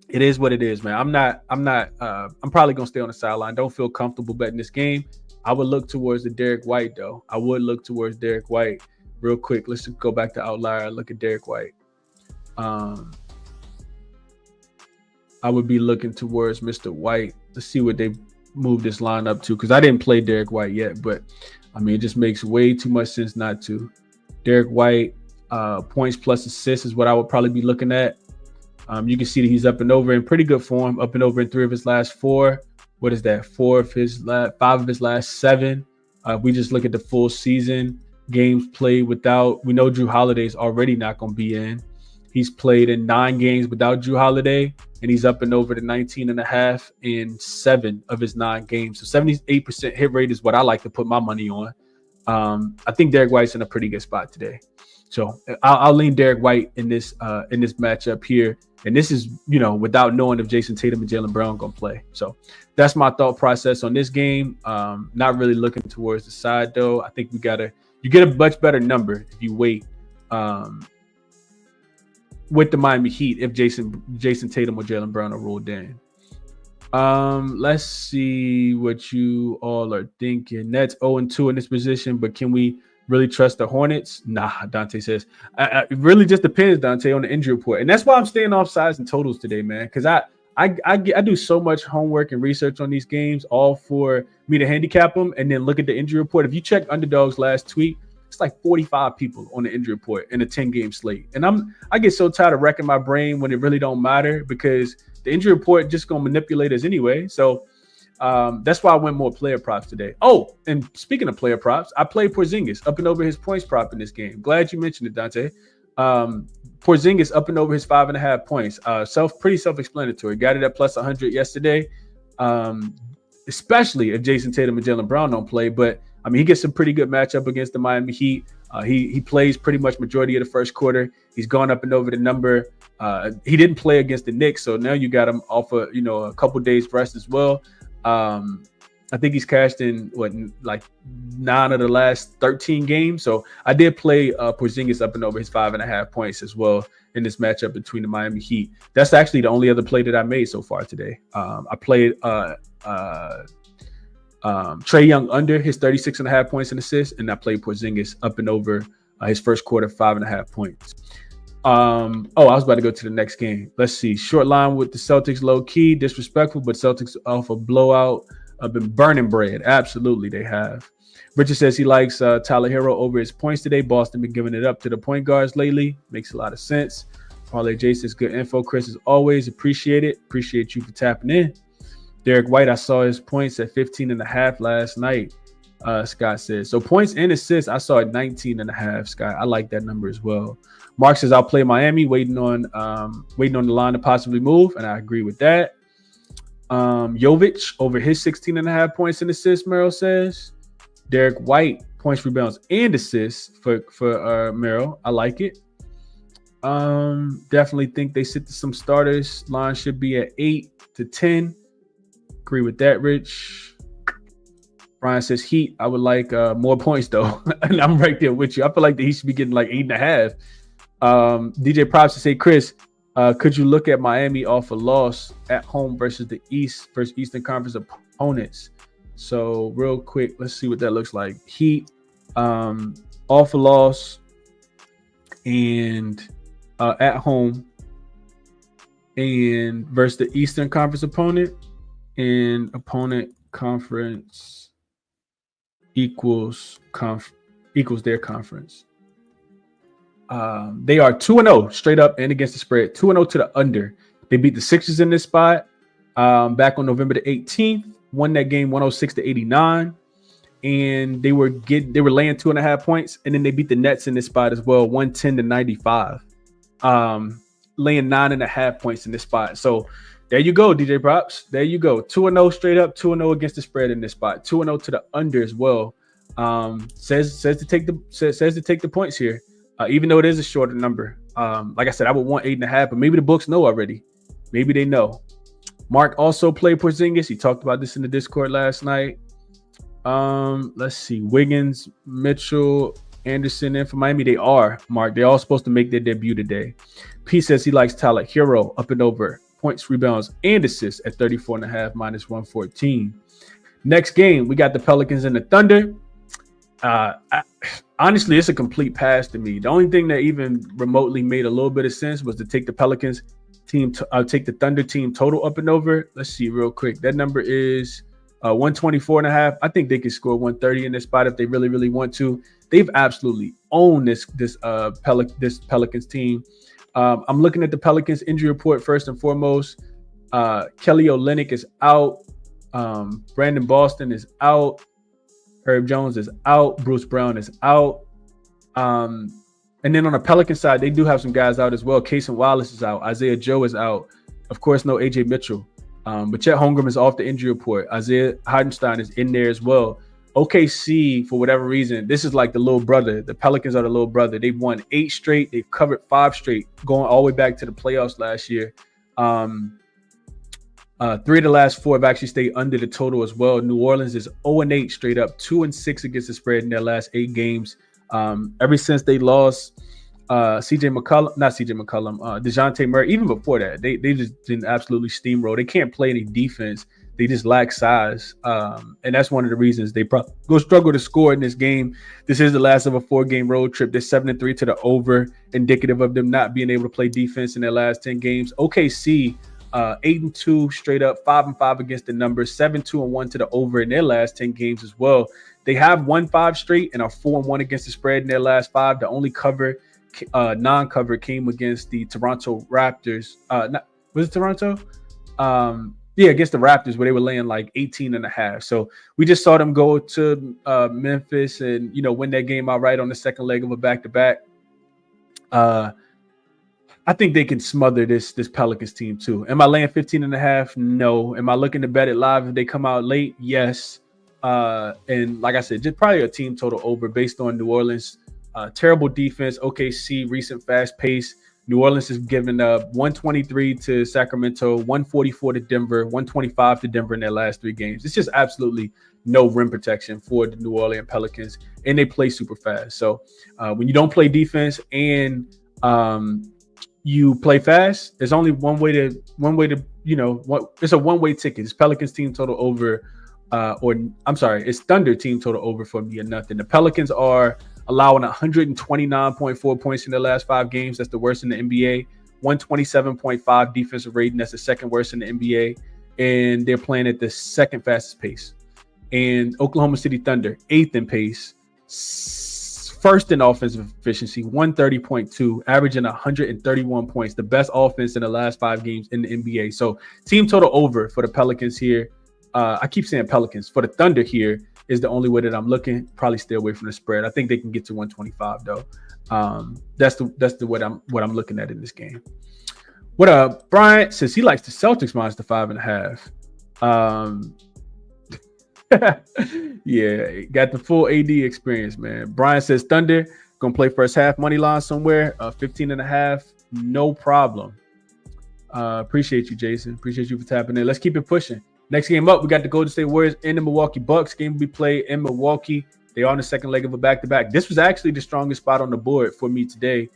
it is what it is, man. I'm probably going to stay on the sideline. Don't feel comfortable betting this game. I would look towards the Derek White, though. I would look towards Derek White real quick. Let's just go back to Outlier. Look at Derek White. I would be looking towards Mr. White. Let's see what they moved this line up to, because I didn't play Derek White yet, but I mean, it just makes way too much sense not to. Derek White, points plus assists is what I would probably be looking at. You can see that he's up and over in pretty good form, up and over in 3 of his last 4. What is that? 5 of his last 7. We just look at the full season games played without. We know Drew Holiday's already not going to be in. He's played in 9 games without Drew Holiday, and he's up and over to 19.5 in 7 of his 9 games. So 78% hit rate is what I like to put my money on. I think Derek White's in a pretty good spot today. So I'll lean Derek White in this matchup here. And this is, without knowing if Jason Tatum and Jaylen Brown going to play. So that's my thought process on this game. Not really looking towards the side, though. I think you get a much better number if you wait with the Miami Heat if Jason Tatum or Jaylen Brown are ruled in. Let's see what you all are thinking. Nets 0-2 in this position, but can we really trust the Hornets? Nah, Dante says. It really just depends, Dante, on the injury report. And that's why I'm staying off sides and totals today, man, because I do so much homework and research on these games, all for me to handicap them and then look at the injury report. If you check Underdog's last tweet, it's like 45 people on the injury report in a 10-game slate. And I get so tired of wrecking my brain when it really don't matter, because the injury report just going to manipulate us anyway. So that's why I went more player props today. Oh, and speaking of player props, I played Porzingis up and over his points prop in this game. Glad you mentioned it, Dante. Porzingis up and over his 5.5 points. Pretty self-explanatory. Got it at plus 100 yesterday. Especially if Jason Tatum and Jaylen Brown don't play. But I mean, he gets some pretty good matchup against the Miami Heat. He plays pretty much majority of the first quarter. He's gone up and over the number. He didn't play against the Knicks, so now you got him off a couple days rest as well. I think he's cashed in like 9 of the last 13 games. So I did play Porzingis up and over his 5.5 points as well in this matchup between the Miami Heat. That's actually the only other play that I made so far today. I played Trae Young under his 36.5 points and assists, and I played Porzingis up and over his first quarter 5.5 points. I was about to go to the next game. Let's see. Short line with the Celtics, low key, disrespectful, but Celtics off a blowout. Been burning bread. Absolutely, they have. Richard says he likes Tyler Hero over his points today. Boston been giving it up to the point guards lately. Makes a lot of sense. Parlay J says good info. Chris, as always, appreciate it. Appreciate you for tapping in. Derek White, I saw his points at 15.5 last night. Scott says. So points and assists, I saw at 19.5, Scott. I like that number as well. Mark says I'll play Miami, waiting on the line to possibly move, and I agree with that. Jovic over his 16.5 points and assists, Merrill says. Derek White, points, rebounds, and assists for Merrill. I like it. Definitely think they sit to some starters. Line should be at 8 to 10. Agree with that, Rich. Brian says Heat. I would like more points though, and I'm right there with you. I feel like the Heat should be getting like 8.5. DJ Props to say, Chris, could you look at Miami off a loss at home versus the Eastern Conference opponents? So real quick, let's see what that looks like. Heat off a loss and at home and versus the Eastern Conference opponent, and opponent conference equals their conference. They are 2-0 straight up and against the spread. 2-0 to the under. They beat the Sixers in this spot back on November the 18th. Won that game 106-89, and they were laying 2.5 points, and then they beat the Nets in this spot as well, 110-95. Laying 9.5 points in this spot. So there you go, DJ Props. There you go. 2-0 straight up, 2-0 against the spread in this spot. 2-0 to the under as well. Says to take the points here, even though it is a shorter number. Like I said, I would want 8.5, but maybe the books know already. Maybe they know. Mark also played Porzingis. He talked about this in the Discord last night. Let's see. Wiggins, Mitchell, Anderson in for Miami. They are, Mark. They're all supposed to make their debut today. P says he likes Tyler Hero up and over. Points, rebounds, and assists at 34.5 minus 114. Next game, we got the Pelicans and the Thunder. Honestly, it's a complete pass to me. The only thing that even remotely made a little bit of sense was to take the Pelicans team, take the Thunder team total up and over. Let's see real quick. That number is 124.5. I think they can score 130 in this spot if they really, really want to. They've absolutely owned this Pelicans team. I'm looking at the Pelicans injury report first and foremost. Kelly Olynyk is out. Brandon Boston is out. Herb Jones is out. Bruce Brown is out. And then on the Pelican side, they do have some guys out as well. Cason Wallace is out. Isaiah Joe is out. Of course, no AJ Mitchell. But Chet Holmgren is off the injury report. Isaiah Hartenstein is in there as well. OKC, for whatever reason, this is like the little brother. The Pelicans are the little brother. They've won 8 straight. They've covered 5 straight, going all the way back to the playoffs last year. 3 of the last 4 have actually stayed under the total as well. New Orleans is 0-8 straight up, 2-6 against the spread in their last 8 games. Ever since they lost DeJounte Murray, even before that, they just didn't absolutely steamroll. They can't play any defense. They just lack size. And that's one of the reasons they probably go struggle to score in this game. This is the last of a 4-game road trip. They're 7-3 to the over, indicative of them not being able to play defense in their last 10 games. OKC, 8-2 straight up, 5-5 against the numbers, 7-2-1 to the over in their last 10 games as well. They have won 5 straight and are 4-1 against the spread in their last 5. The only non-cover came against the Toronto Raptors. Was it Toronto? Against the Raptors, where they were laying like 18.5. So we just saw them go to Memphis and win that game outright on the second leg of a back-to-back. I think they can smother this Pelicans team too. Am I laying 15.5? No. Am I looking to bet it live if they come out late? Yes. And like I said, just probably a team total over based on New Orleans. Terrible defense. OKC, recent fast pace. New Orleans has given up 123 to Sacramento, 144 to Denver, 125 to Denver in their last 3 games. It's just absolutely no rim protection for the New Orleans Pelicans, and they play super fast. So when you don't play defense and you play fast, there's only one way to it's a one-way ticket. It's Pelicans team total over, it's Thunder team total over for me or nothing. The Pelicans are allowing 129.4 points in their last 5 games. That's the worst in the NBA. 127.5 defensive rating. That's the second worst in the NBA. And they're playing at the second fastest pace. And Oklahoma City Thunder, 8th in pace, first in offensive efficiency, 130.2, averaging 131 points, the best offense in the last 5 games in the NBA. So team total over for the Pelicans here. I keep saying Pelicans. For the Thunder here is the only way that I'm looking. Probably stay away from the spread. I think they can get to 125 though. That's the what I'm looking at in this game. What up, Bryant says he likes the Celtics minus the 5.5. Yeah, got the full AD experience, man. Brian says Thunder gonna play first half money line somewhere, 15.5, no problem. Appreciate you, Jason. Appreciate you for tapping in. Let's keep it pushing. Next game up, we got the Golden State Warriors and the Milwaukee Bucks. Game will be played in Milwaukee. They are on the second leg of a back-to-back. This was actually the strongest spot on the board for me today.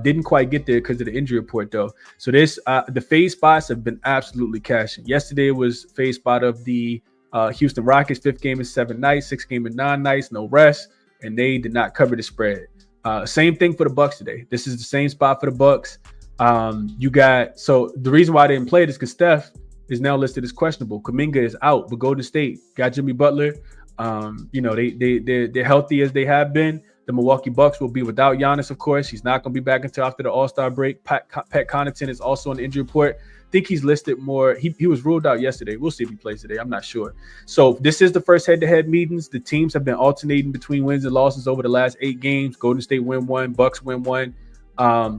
Didn't quite get there because of the injury report, though. So this, the fade spots have been absolutely cashing. Yesterday was fade spot of the Houston Rockets, 5th game in 7 nights, 6th game in 9 nights, no rest, and they did not cover the spread. Same thing for the Bucks today. This is the same spot for the Bucks. So the reason why they didn't play it is because Steph is now listed as questionable. Kuminga is out, but Golden State got Jimmy Butler. They're healthy as they have been. The Milwaukee Bucks will be without Giannis, of course. He's not going to be back until after the All-Star break. Pat Connaughton is also on the injury report. I think he's listed more. He was ruled out yesterday. We'll see if he plays today. I'm not sure. So this is the first head-to-head meetings. The teams have been alternating between wins and losses over the last 8 games. Golden State win 1, Bucks win 1.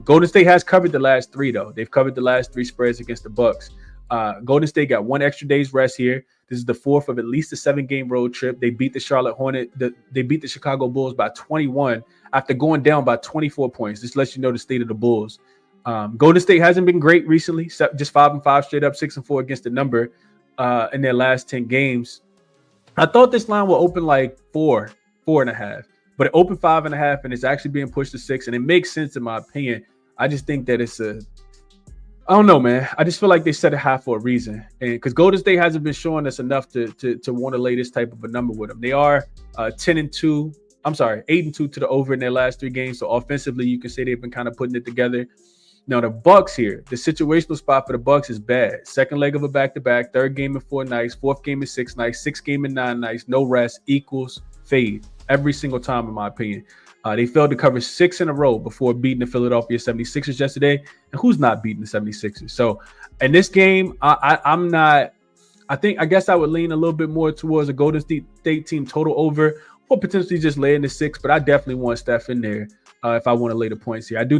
Golden State has covered the last 3, though. They've covered the last 3 spreads against the Bucks. Golden State got 1 extra day's rest here. This is the 4th of at least a 7-game road trip. They beat the Charlotte Hornets. They beat the Chicago Bulls by 21 after going down by 24 points. This lets you know the state of the Bulls. Golden State hasn't been great recently. Just 5-5 straight up, 6-4 against the number in their last 10 games. I thought this line will open like 4.5, but it opened 5.5, and it's actually being pushed to 6, and it makes sense in my opinion. I just think that I don't know, man. I just feel like they set it high for a reason, and because Golden State hasn't been showing us enough to want to lay this type of a number with them. They are 8-2 to the over in their last 3 games. So offensively, you can say they've been kind of putting it together. Now the Bucks here, the situational spot for the Bucks is bad. Second leg of a back-to-back, 3rd game in 4 nights, 4th game in 6 nights, 6th game in 9 nights, no rest equals fade every single time, in my opinion. They failed to cover 6 in a row before beating the Philadelphia 76ers yesterday. And who's not beating the 76ers? So in this game, I guess I would lean a little bit more towards a Golden State team total over, or potentially just laying the 6. But I definitely want Steph in there if I want to lay the points here. I do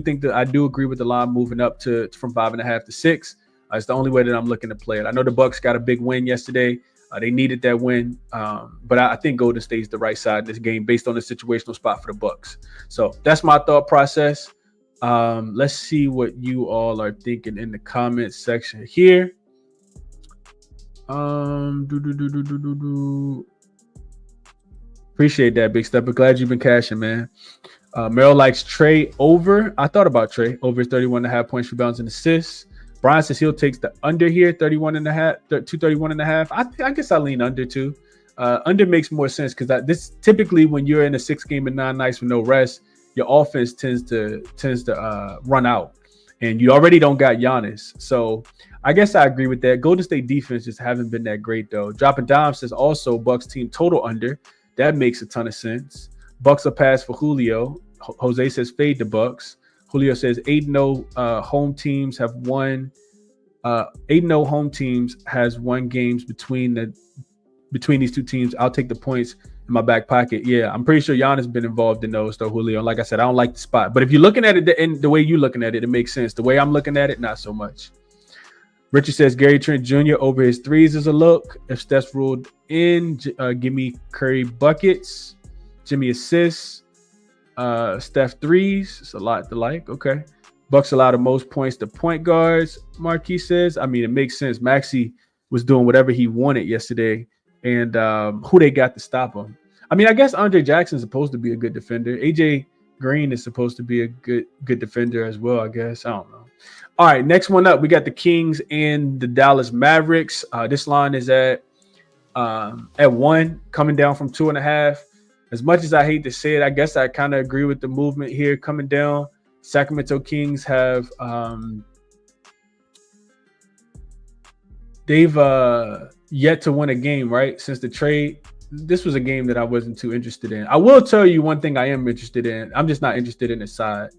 agree with the line moving up from 5.5 to 6. It's the only way that I'm looking to play it. I know the Bucks got a big win yesterday. They needed that win, but I think Golden State's the right side in this game based on the situational spot for the Bucks. So that's my thought process. Let's see what you all are thinking in the comments section here. Appreciate that, Big Stepper. Glad you've been cashing, man. Merrill likes Trey over. I thought about Trey over 31.5 points, rebounds, and assists. Brian says he'll take the under here, 231.5. I guess I lean under too. Under makes more sense because this typically when you're in a 6 game and 9 nights with no rest, your offense tends to run out, and you already don't got Giannis. So I guess I agree with that. Golden State defense just haven't been that great though. Dropping Dime says also Bucks team total under. That makes a ton of sense. Bucks are pass for Julio. Jose says fade the Bucks. Julio says 8-0 home teams have won. 8-0 home teams has won games between these 2 teams. I'll take the points in my back pocket. Yeah, I'm pretty sure Giannis has been involved in those though, Julio. Like I said, I don't like the spot. But if you're looking at it in the way you're looking at it, it makes sense. The way I'm looking at it, not so much. Richard says Gary Trent Jr. over his 3s is a look. If Steph's ruled in, give me Curry buckets, Jimmy assists. Steph 3s, it's a lot to like. Okay. Bucks allow the most points to point guards, Marquis says. I mean, it makes sense. Maxey was doing whatever he wanted yesterday, and who they got to stop him. I mean, I guess Andre Jackson's supposed to be a good defender. AJ Green is supposed to be a good defender as well, I guess. I don't know. All right, next one up, we got the Kings and the Dallas Mavericks. This line is at 1, coming down from 2.5. As much as I hate to say it, I guess I kind of agree with the movement here coming down. Sacramento Kings have they've yet to win a game, right? Since the trade. this was a game that I wasn't too interested in. I will tell you one thing I am interested in. I'm just not interested in the side.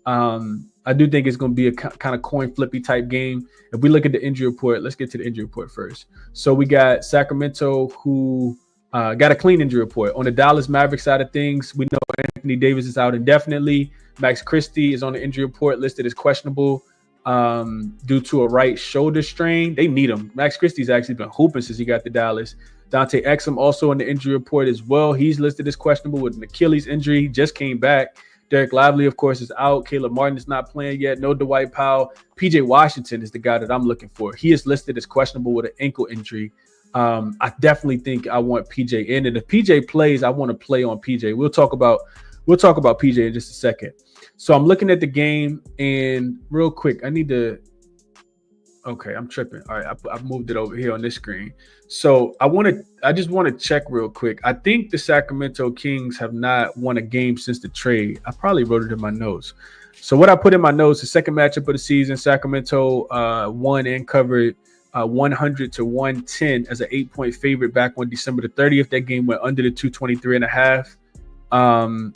I do think it's going to be a kind of coin flippy type game. If we look at the injury report, let's get to the injury report first. So we got Sacramento, who got a clean injury report. On the Dallas Mavericks side of things, we know Anthony Davis is out indefinitely. Max Christie is on the injury report listed as questionable due to a right shoulder strain. They need him. Max Christie's actually been hooping since he got to Dallas. Dante Exum also on the injury report as well. He's listed as questionable with an Achilles injury. He just came back. Derek Lively, of course, is out. Caleb Martin is not playing yet. No Dwight Powell. PJ Washington is the guy that I'm looking for. He is listed as questionable with an ankle injury. I definitely think I want PJ in. And if PJ plays, I want to play on PJ. We'll talk about PJ in just a second. So I'm looking at the game, and real quick, okay, I'm tripping. All right, I moved it over here on this screen. So I just want to check real quick. I think the Sacramento Kings have not won a game since the trade. I probably wrote it in my notes. So what I put in my notes, the second matchup of the season, Sacramento won and covered 100-110 as an 8-point favorite back on December the 30th. That game went under the 223.5.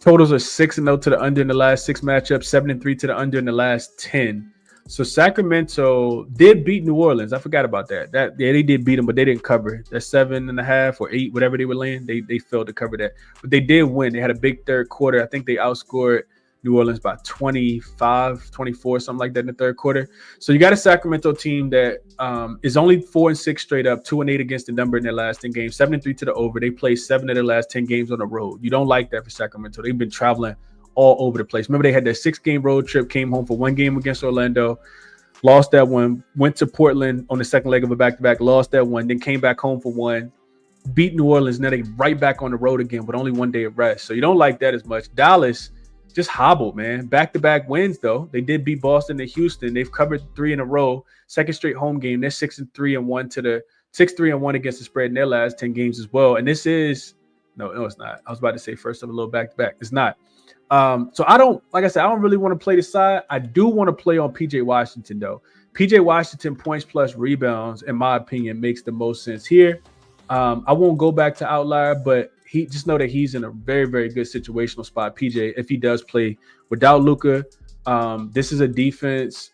Totals are 6-0 to the under in the last 6 matchups, 7-3 to the under in the last 10. So Sacramento did beat New Orleans. I forgot about that. They did beat them, but they didn't cover. That 7.5 or 8, whatever they were laying, they failed to cover that. But they did win. They had a big third quarter. I think they outscored New Orleans by 25, 24, something like that in the third quarter. So you got a Sacramento team that is only 4-6 straight up, 2-8 against the number in their last 10 games, 7-3 to the over. They played 7 of their last 10 games on the road. You don't like that for Sacramento. They've been traveling all over the place. Remember, they had their 6-game road trip, came home for 1 game against Orlando, lost that one, went to Portland on the second leg of a back-to-back, lost that one, then came back home for 1, beat New Orleans, and then they right back on the road again with only 1 day of rest. So you don't like that as much. Dallas just hobbled, man. Back-to-back wins, though. They did beat Boston and Houston. They've covered 3 in a row. Second straight home game. They're 6-3-1 to the 6-3-1 against the spread in their last 10 games as well. And this is no, it's not. I was about to say first of a little back-to-back. It's not. So I don't, like I said, I don't really want to play the side. I do want to play on PJ Washington, though. PJ Washington points plus rebounds, in my opinion, makes the most sense here. I won't go back to Outlier, but he just know that he's in a very, very good situational spot, PJ, if he does play without Luka. This is a defense.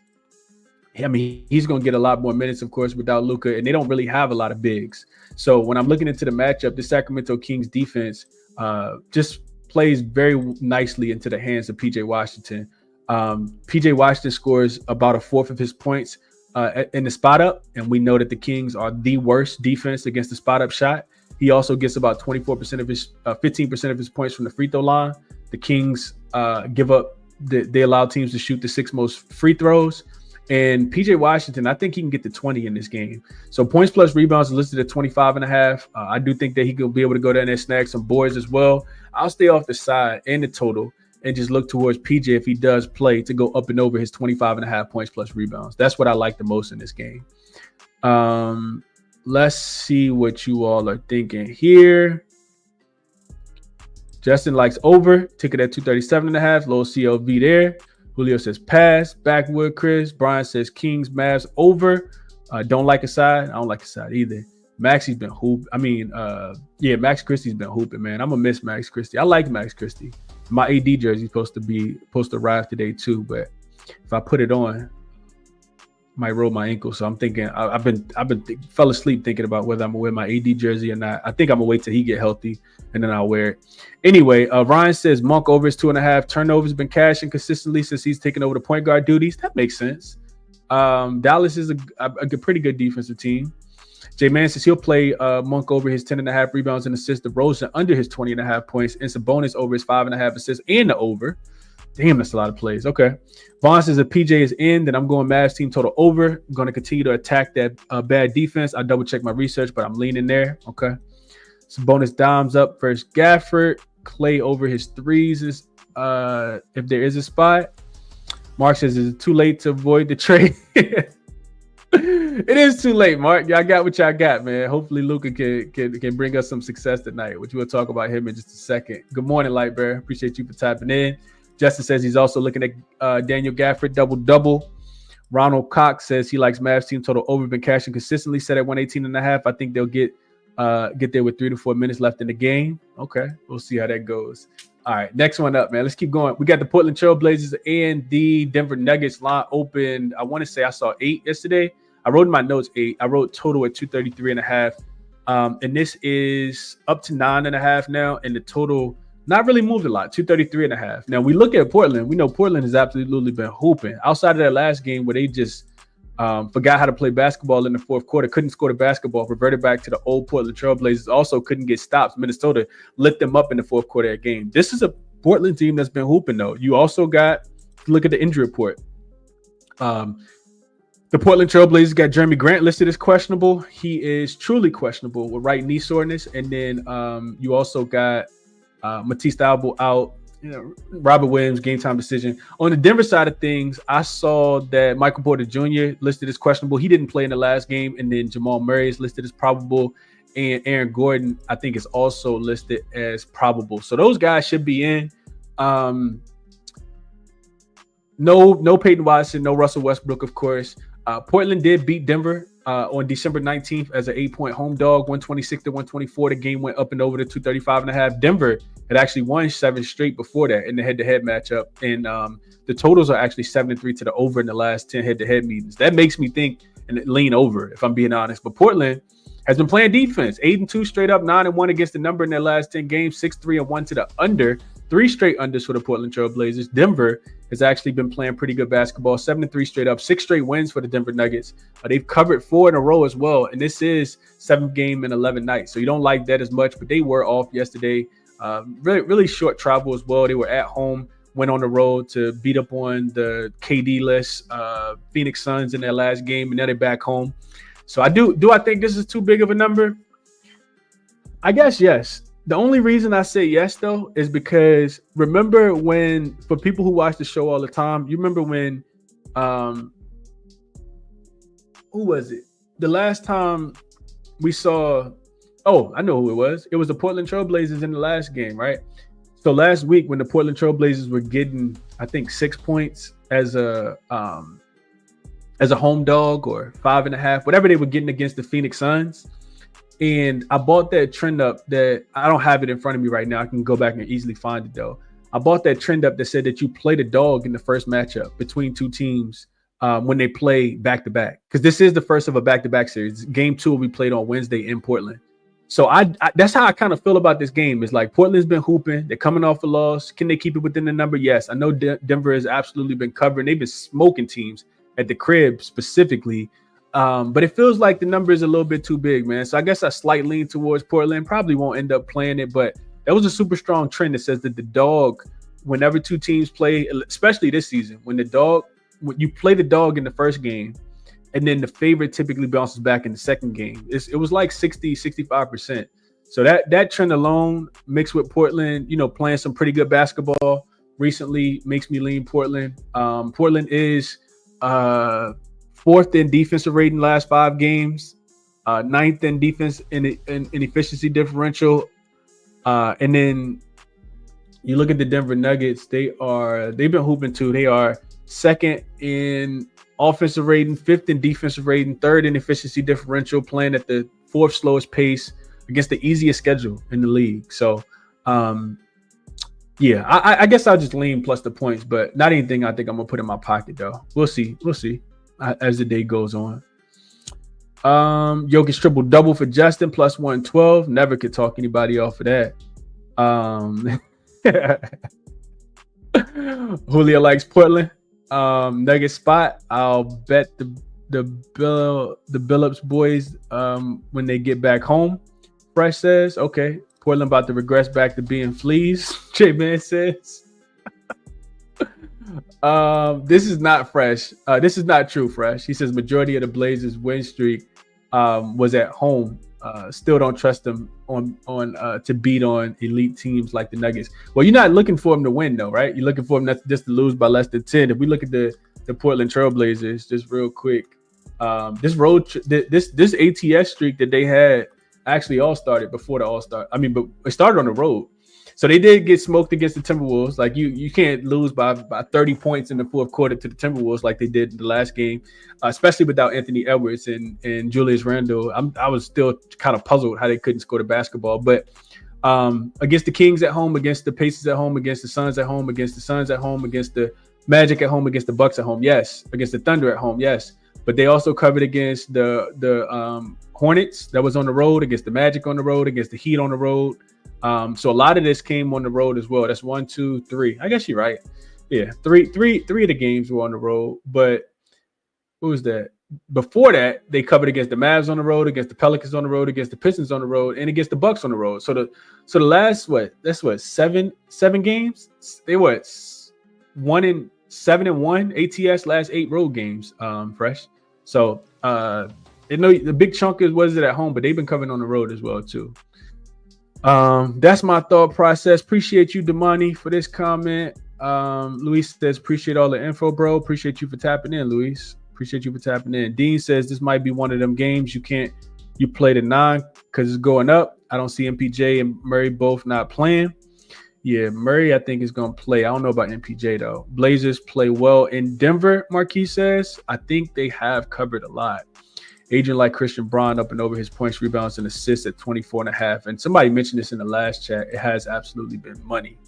I mean, he's going to get a lot more minutes, of course, without Luka, and they don't really have a lot of bigs. So when I'm looking into the matchup, the Sacramento Kings defense just plays very nicely into the hands of PJ Washington. PJ Washington scores about 1/4 of his points in the spot up, and we know that the Kings are the worst defense against the spot up shot. He also gets about 24% of his 15% of his points from the free throw line. The Kings give up. They allow teams to shoot the 6 most free throws. And PJ Washington, I think he can get to 20 in this game. So points plus rebounds are listed at 25.5. I do think that he could be able to go down there and snag some boards as well. I'll stay off the side and the total and just look towards PJ if he does play to go up and over his 25.5 points plus rebounds. That's what I like the most in this game. Let's see what you all are thinking here. Justin likes over. Ticket at 237.5. Low CLV there. Julio says pass. Backwood Chris. Brian says Kings, Mavs over. Don't like a side. I don't like a side either. Maxi's been hooping. Max Christie's been hooping, man. I'm going to miss Max Christie. I like Max Christie. My AD jersey is supposed to arrive today too, but if I put it on, might roll my ankle. So I'm thinking fell asleep thinking about whether I'm gonna wear my AD jersey or not. I think I'm gonna wait till he get healthy and then I'll wear it. Anyway, Ryan says Monk over his 2.5. Turnovers been cashing consistently since he's taken over the point guard duties. That makes sense. Dallas is a pretty good defensive team. J-Man says he'll play Monk over his 10.5 rebounds and assists. DeRozan under his 20.5 points. And Sabonis over his 5.5 assists and the over. Damn, that's a lot of plays. Okay. Vaughn says if PJ is in, then I'm going Mavs team total over. I'm going to continue to attack that bad defense. I double check my research, but I'm leaning there. Okay. Sabonis dimes up versus Gafford. Clay over his threes is if there is a spot. Mark says, is it too late to avoid the trade? It is too late, Mark. Y'all got what y'all got, man. Hopefully Luka can bring us some success tonight, which we'll talk about him in just a second. Good morning, Lightbearer. Appreciate you for typing in. Justin says he's also looking at Daniel Gafford double-double. Ronald Cox says he likes Mavs team total over, been cashing consistently, set at 118.5. I think they'll get get there with 3 to 4 minutes left in the game. Okay, we'll see how that goes. All right, next one up, man. Let's keep going. We got the Portland Trailblazers and the Denver Nuggets line open. I want to say I saw 8 yesterday. I wrote in my notes 8. I wrote total at 233.5. And this is up to 9.5 now. And the total not really moved a lot, 233.5. Now we look at Portland. We know Portland has absolutely been hooping. Outside of that last game where they just forgot how to play basketball in the fourth quarter, couldn't score the basketball, reverted back to the old Portland Trailblazers, also couldn't get stops. Minnesota lit them up in the fourth quarter of that game. This is a Portland team that's been hooping, though. You also got, look at the injury report. The Portland Trailblazers got Jeremy Grant listed as questionable. He is truly questionable with right knee soreness. And then you also got Matisse Thybulle out. Robert Williams, game time decision. On the Denver side of things, I saw that Michael Porter Jr. listed as questionable. He didn't play in the last game. And then Jamal Murray is listed as probable. And Aaron Gordon, I think, is also listed as probable. So those guys should be in. No Peyton Watson, no Russell Westbrook, of course. Portland did beat Denver on December 19th as an 8-point home dog, 126-124. The game went up and over to 235.5. Denver had actually won 7 straight before that in the head-to-head matchup. And the totals are actually 7-3 to the over in the last 10 head-to-head meetings. That makes me think and lean over, if I'm being honest. But Portland has been playing defense. 8-2 straight up, 9-1 against the number in their last 10 games, 6-3-1 to the under. 3 straight unders for the Portland Trailblazers. Denver has actually been playing pretty good basketball. 7-3 straight up, 6 straight wins for the Denver Nuggets. They've covered 4 in a row as well, and this is 7th game in 11 nights. So you don't like that as much, but they were off yesterday. Really short travel as well. They were at home, went on the road to beat up on the KD-less Phoenix Suns in their last game, and now they're back home. So do I think this is too big of a number? I guess yes. The only reason I say yes, though, is because remember when, for people who watch the show all the time, you remember when, who was it? The last time we saw, I know who it was. It was the Portland Trailblazers in the last game, right? So last week when the Portland Trailblazers were getting, I think, 6 points as a home dog or 5.5, whatever they were getting against the Phoenix Suns. And I bought that trend up that I don't have it in front of me right now. I can go back and easily find it, though. I bought that trend up that said that you play the dog in the first matchup between two teams when they play back-to-back. Because this is the first of a back-to-back series. Game 2 will be played on Wednesday in Portland. So I that's how I kind of feel about this game. It's like Portland's been hooping. They're coming off a loss. Can they keep it within the number? Yes. I know Denver has absolutely been covering. They've been smoking teams at the crib specifically. But it feels like the number is a little bit too big, man. So I guess I slight lean towards Portland. Probably won't end up playing it, but that was a super strong trend that says that the dog, whenever two teams play, especially this season, when you play the dog in the first game, and then the favorite typically bounces back in the second game. It was like 60-65%. So that trend alone, mixed with Portland, playing some pretty good basketball recently, makes me lean Portland. Portland is 4th in defensive rating last 5 games, 9th in defense in efficiency differential. And then you look at the Denver Nuggets, they've been hooping too. They are 2nd in offensive rating, 5th in defensive rating, 3rd in efficiency differential, playing at the 4th slowest pace against the easiest schedule in the league. So, I guess I'll just lean plus the points, but not anything I think I'm going to put in my pocket, though. We'll see as the day goes on. Jokic triple-double for Justin, plus 112. Never could talk anybody off of that. Julio likes Portland. Nugget spot. I'll bet the Billups boys when they get back home. Fresh says, okay, Portland about to regress back to being fleas. J-Man says. This is not Fresh. This is not true, Fresh. He says majority of the Blazers win streak was at home. Still don't trust them on to beat on elite teams like the Nuggets. Well, you're not looking for them to win, though, right? You're looking for them just to lose by less than 10. If we look at the Portland Trailblazers, just real quick, this ATS streak that they had actually all started before the All-Star. But it started on the road. So they did get smoked against the Timberwolves. Like you can't lose by 30 points in the fourth quarter to the Timberwolves like they did in the last game, especially without Anthony Edwards and Julius Randle. I was still kind of puzzled how they couldn't score the basketball. But against the Kings at home, against the Pacers at home, against the Suns at home, against the Suns at home, against the Magic at home, against the Bucks at home, yes. Against the Thunder at home, yes. But they also covered against the Hornets that was on the road, against the Magic on the road, against the Heat on the road. So a lot of this came on the road as well. That's 1, 2, 3. I guess you're right. Yeah, three of the games were on the road. But who was that? Before that, they covered against the Mavs on the road, against the Pelicans on the road, against the Pistons on the road, and against the Bucks on the road. So the last seven games? They were 1-7-1 ATS last 8 road games. Fresh. So they know the big chunk was it at home, but they've been covering on the road as well too. That's my thought process. Appreciate you, Damani, for this comment. Luis says, appreciate all the info, bro. Appreciate you for tapping in, Luis. Appreciate you for tapping in. Dean says this might be one of them games you play the 9 because it's going up. I don't see MPJ and Murray both not playing. Yeah, Murray, I think, is going to play. I don't know about MPJ, though. Blazers play well in Denver, Marquis says. I think they have covered a lot. Agent like Christian Braun up and over his points, rebounds, and assists at 24.5. And somebody mentioned this in the last chat. It has absolutely been money.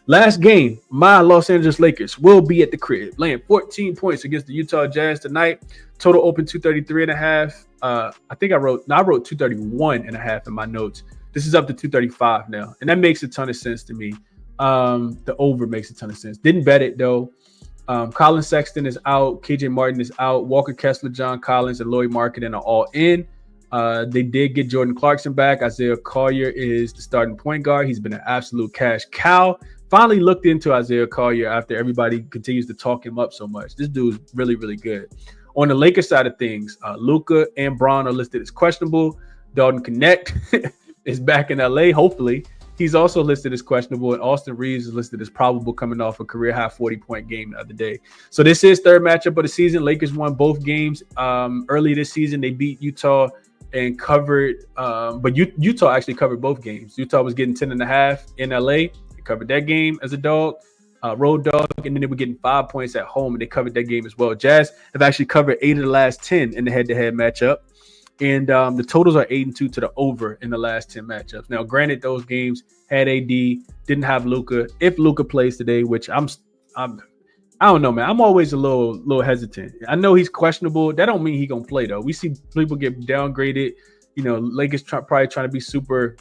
Last game, my Los Angeles Lakers will be at the crib, laying 14 points against the Utah Jazz tonight. Total open 233.5. I think I wrote 231.5 in my notes. This is up to 235 now, and that makes a ton of sense to me. The over makes a ton of sense. Didn't bet it though. Colin Sexton is out. KJ Martin is out. Walker Kessler, John Collins, and Lauri Markkanen are all in. They did get Jordan Clarkson back. Isaiah Collier is the starting point guard. He's been an absolute cash cow. Finally looked into Isaiah Collier after everybody continues to talk him up so much. This dude's really, really good. On the Lakers side of things, Luka and Braun are listed as questionable. Dalton Connect is back in LA, hopefully. He's also listed as questionable, and Austin Reeves is listed as probable coming off a career-high 40-point game the other day. So this is third matchup of the season. Lakers won both games early this season. They beat Utah and covered, but Utah actually covered both games. Utah was getting 10.5 in LA. They covered that game as a dog, road dog, and then they were getting 5 points at home, and they covered that game as well. Jazz have actually covered 8 of the last 10 in the head-to-head matchup. And the totals are 8-2 to the over in the last 10 matchups. Now, granted, those games had AD, didn't have Luka. If Luka plays today, which I don't know, man. I'm always a little hesitant. I know he's questionable. That don't mean he's gonna play though. We see people get downgraded. You know, Lakers probably trying to be super,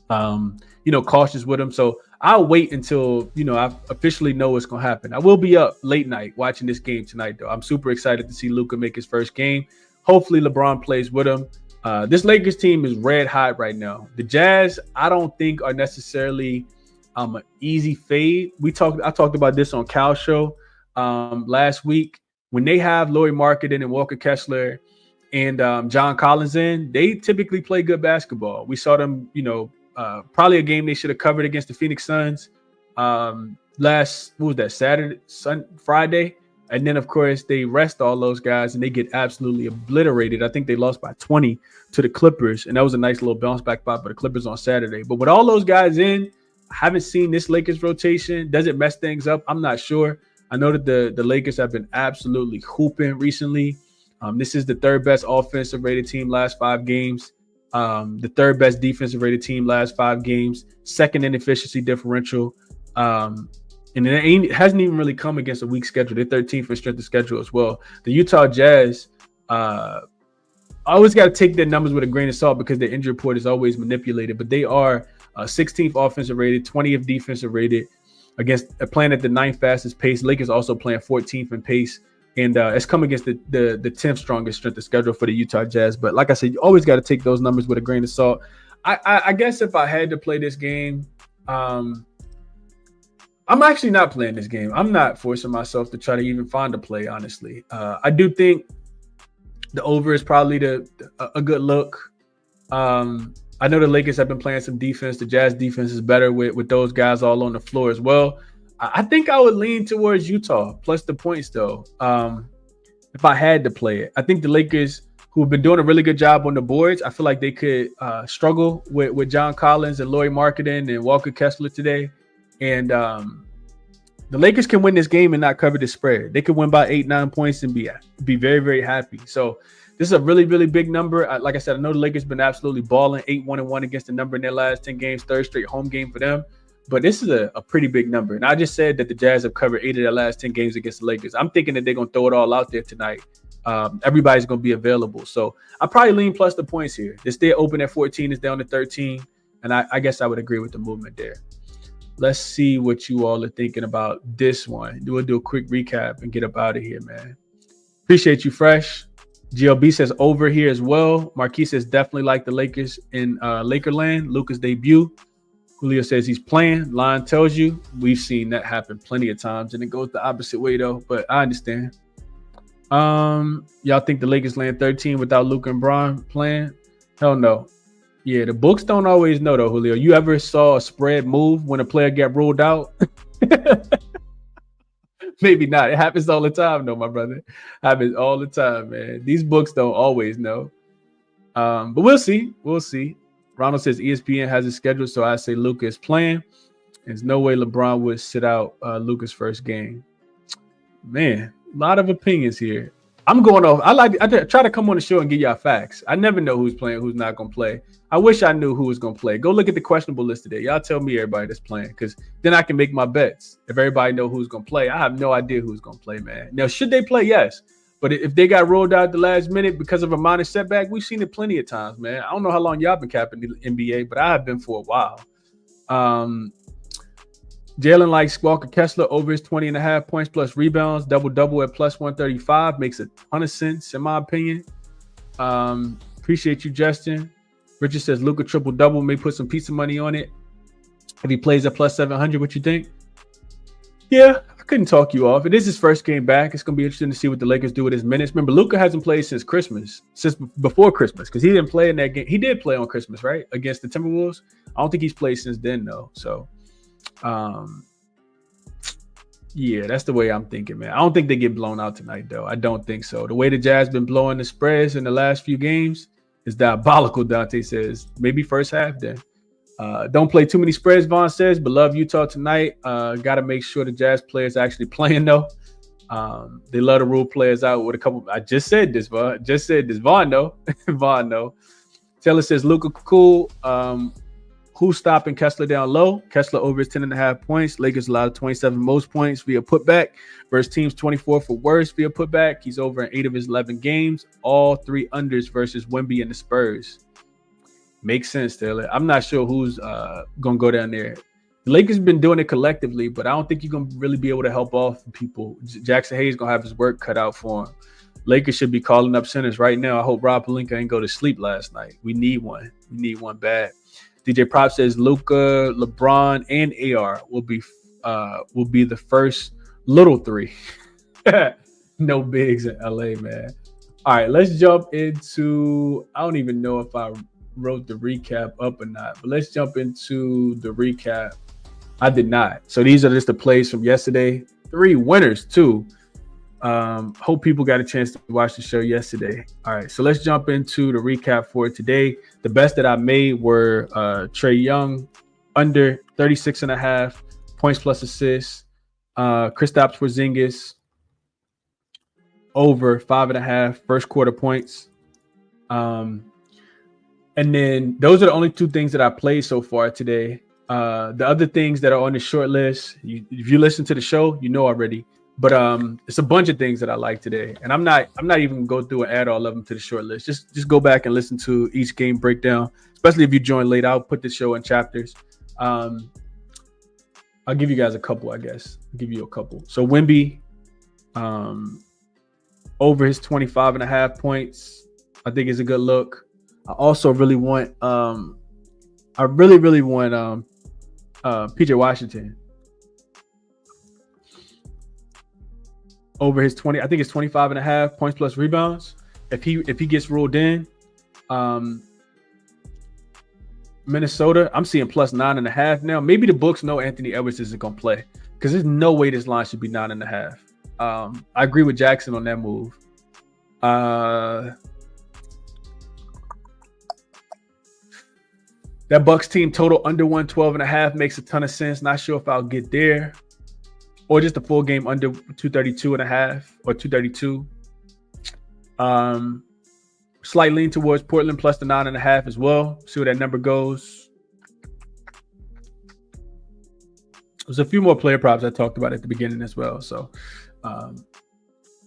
cautious with him. So I'll wait until I officially know what's gonna happen. I will be up late night watching this game tonight though. I'm super excited to see Luka make his first game. Hopefully LeBron plays with him. This Lakers team is red hot right now. The Jazz, I don't think are necessarily an easy fade. I talked about this on Cal's show last week. When they have Lauri Markkanen and Walker Kessler and John Collins in, they typically play good basketball. We saw them, probably a game they should have covered against the Phoenix Suns Friday. And then, of course, they rest all those guys and they get absolutely obliterated. I think they lost by 20 to the Clippers, and that was a nice little bounce back spot for the Clippers on Saturday. But with all those guys in, I haven't seen this Lakers rotation. Does it mess things up? I'm not sure. I know that the Lakers have been absolutely hooping recently. This is the third best offensive rated team last 5 games. The third best defensive rated team last 5 games. Second in efficiency differential. And it hasn't even really come against a weak schedule. They're 13th in strength of schedule as well. The Utah Jazz, I always got to take their numbers with a grain of salt because their injury report is always manipulated. But they are 16th offensive rated, 20th defensive rated, against playing at the 9th fastest pace. Lakers also playing 14th in pace. And it's come against the 10th strongest strength of schedule for the Utah Jazz. But like I said, you always got to take those numbers with a grain of salt. I guess if I had to play this game, I'm actually not playing this game. I'm not forcing myself to try to even find a play, honestly. I do think the over is probably a good look. I know the Lakers have been playing some defense. The Jazz defense is better with those guys all on the floor as well. I think I would lean towards Utah plus the points, though, if I had to play it. I think the Lakers, who have been doing a really good job on the boards. I feel like they could struggle with John Collins and Lauri Markkanen and Walker Kessler today. And the Lakers can win this game and not cover the spread. They could win by 8-9 points and be very, very happy. So this is a really, really big number. Like I said, I know the Lakers been absolutely balling, 8-1-1 against the number in their last 10 games, third straight home game for them. But this is a pretty big number. And I just said that the Jazz have covered 8 of their last 10 games against the Lakers. I'm thinking that they're going to throw it all out there tonight. Everybody's going to be available. So I probably lean plus the points here. They stay open at 14, is down to 13. And I guess I would agree with the movement there. Let's see what you all are thinking about this one. We'll do a quick recap and get up out of here, man. Appreciate you, Fresh. GLB says over here as well. Marquis says definitely like the Lakers in Lakerland. Luka's debut. Julio says he's playing. Line tells you. We've seen that happen plenty of times, and it goes the opposite way, though. But I understand. Y'all think the Lakers land 13 without Luka and Bron playing? Hell no. Yeah, the books don't always know, though, Julio. You ever saw a spread move when a player got ruled out? Maybe not. It happens all the time, though, my brother. It happens all the time, man. These books don't always know. But we'll see. We'll see. Ronald says ESPN has a schedule, so I say Luka is playing. There's no way LeBron would sit out Luka's first game. Man, a lot of opinions here. I'm going off. I try to come on the show and give y'all facts. I never know who's playing, who's not going to play. I wish I knew who was going to play. Go look at the questionable list today. Y'all tell me everybody that's playing, because then I can make my bets. If everybody know who's going to play, I have no idea who's going to play, man. Now, should they play? Yes. But if they got rolled out at the last minute because of a minor setback, we've seen it plenty of times, man. I don't know how long y'all been capping the NBA, but I have been for a while. Jalen likes Walker Kessler over his 20.5 points plus rebounds, double-double at plus 135. Makes a ton of sense, in my opinion. Appreciate you, Justin. Richard says Luka triple-double, may put some pizza money on it. If he plays at plus 700, what you think? Yeah, I couldn't talk you off. It is his first game back. It's going to be interesting to see what the Lakers do with his minutes. Remember, Luka hasn't played since before Christmas, because he didn't play in that game. He did play on Christmas, right, against the Timberwolves. I don't think he's played since then, though. So, yeah, that's the way I'm thinking, man. I don't think they get blown out tonight, though. I don't think so. The way the Jazz been blowing the spreads in the last few games is diabolical, Dante says. Maybe first half then. Don't play too many spreads, Vaughn says, but love Utah tonight. Got to make sure the Jazz players are actually playing, though. They love to rule players out with a couple. I just said this, Vaughn. Vaughn, though. Vaughn, though. Taylor says, Luka, cool. Who's stopping Kessler down low? Kessler over his 10.5 points. Lakers allowed 27 most points via putback versus teams 24 for worst via putback. He's over in 8 of his 11 games. All 3 unders versus Wemby and the Spurs. Makes sense, Taylor. I'm not sure who's going to go down there. The Lakers have been doing it collectively, but I don't think you're going to really be able to help off people. Jackson Hayes going to have his work cut out for him. Lakers should be calling up centers right now. I hope Rob Pelinka ain't go to sleep last night. We need one. We need one bad. DJ Prop says Luka, LeBron, and AR will be the first little 3. No bigs in LA, man. All right, let's jump into. I don't even know if I wrote the recap up or not, but let's jump into the recap. I did not. So these are just the plays from yesterday. 3 winners too. Hope people got a chance to watch the show yesterday. All right, so let's jump into the recap for today. The best that I made were Trae Young under 36.5 points plus assists. Kristaps Porzingis over 5.5 first quarter points. And then those are the only 2 things that I played so far today. The other things that are on the short list, if you listen to the show, you know already. But it's a bunch of things that I like today, and I'm not even gonna go through and add all of them to the short list. Just go back and listen to each game breakdown, especially if you join late. I'll put the show in chapters. I'll give you guys a couple, I guess. I'll give you a couple. So Wemby, over his 25.5 points, I think is a good look. I also really want, PJ Washington. Over his 20, I think it's 25.5 points plus rebounds. If he gets ruled in, Minnesota, I'm seeing plus 9.5 now. Maybe the books know Anthony Edwards isn't gonna play, because there's no way this line should be 9.5. I agree with jaXon on that move. That Bucks team total under 112.5 makes a ton of sense. Not sure if I'll get there. Or just a full game under 232.5 or 232. Slight lean towards Portland plus the 9.5 as well. See where that number goes. There's a few more player props I talked about at the beginning as well. So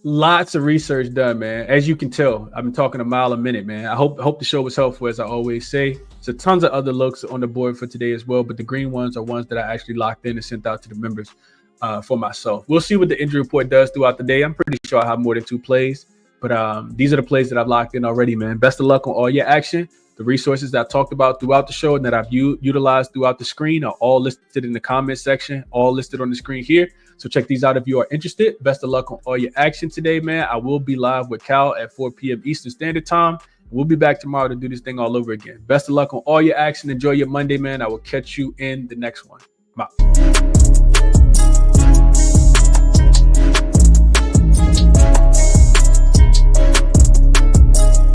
lots of research done, man. As you can tell, I've been talking a mile a minute, man. I hope the show was helpful, as I always say. So tons of other looks on the board for today as well, but the green ones are ones that I actually locked in and sent out to the members for myself. We'll see what the injury report does throughout the day. I'm pretty sure I'll have more than 2 plays, but these are the plays that I've locked in already, man. Best of luck on all your action. The resources that I talked about throughout the show and that I've utilized throughout the screen are all listed in the comment section, all listed on the screen here. So check these out if you are interested. Best of luck on all your action today, man. I will be live with Cal at 4 p.m. Eastern Standard Time. We'll be back tomorrow to do this thing all over again. Best of luck on all your action. Enjoy your Monday, man. I will catch you in the next one. I'm out.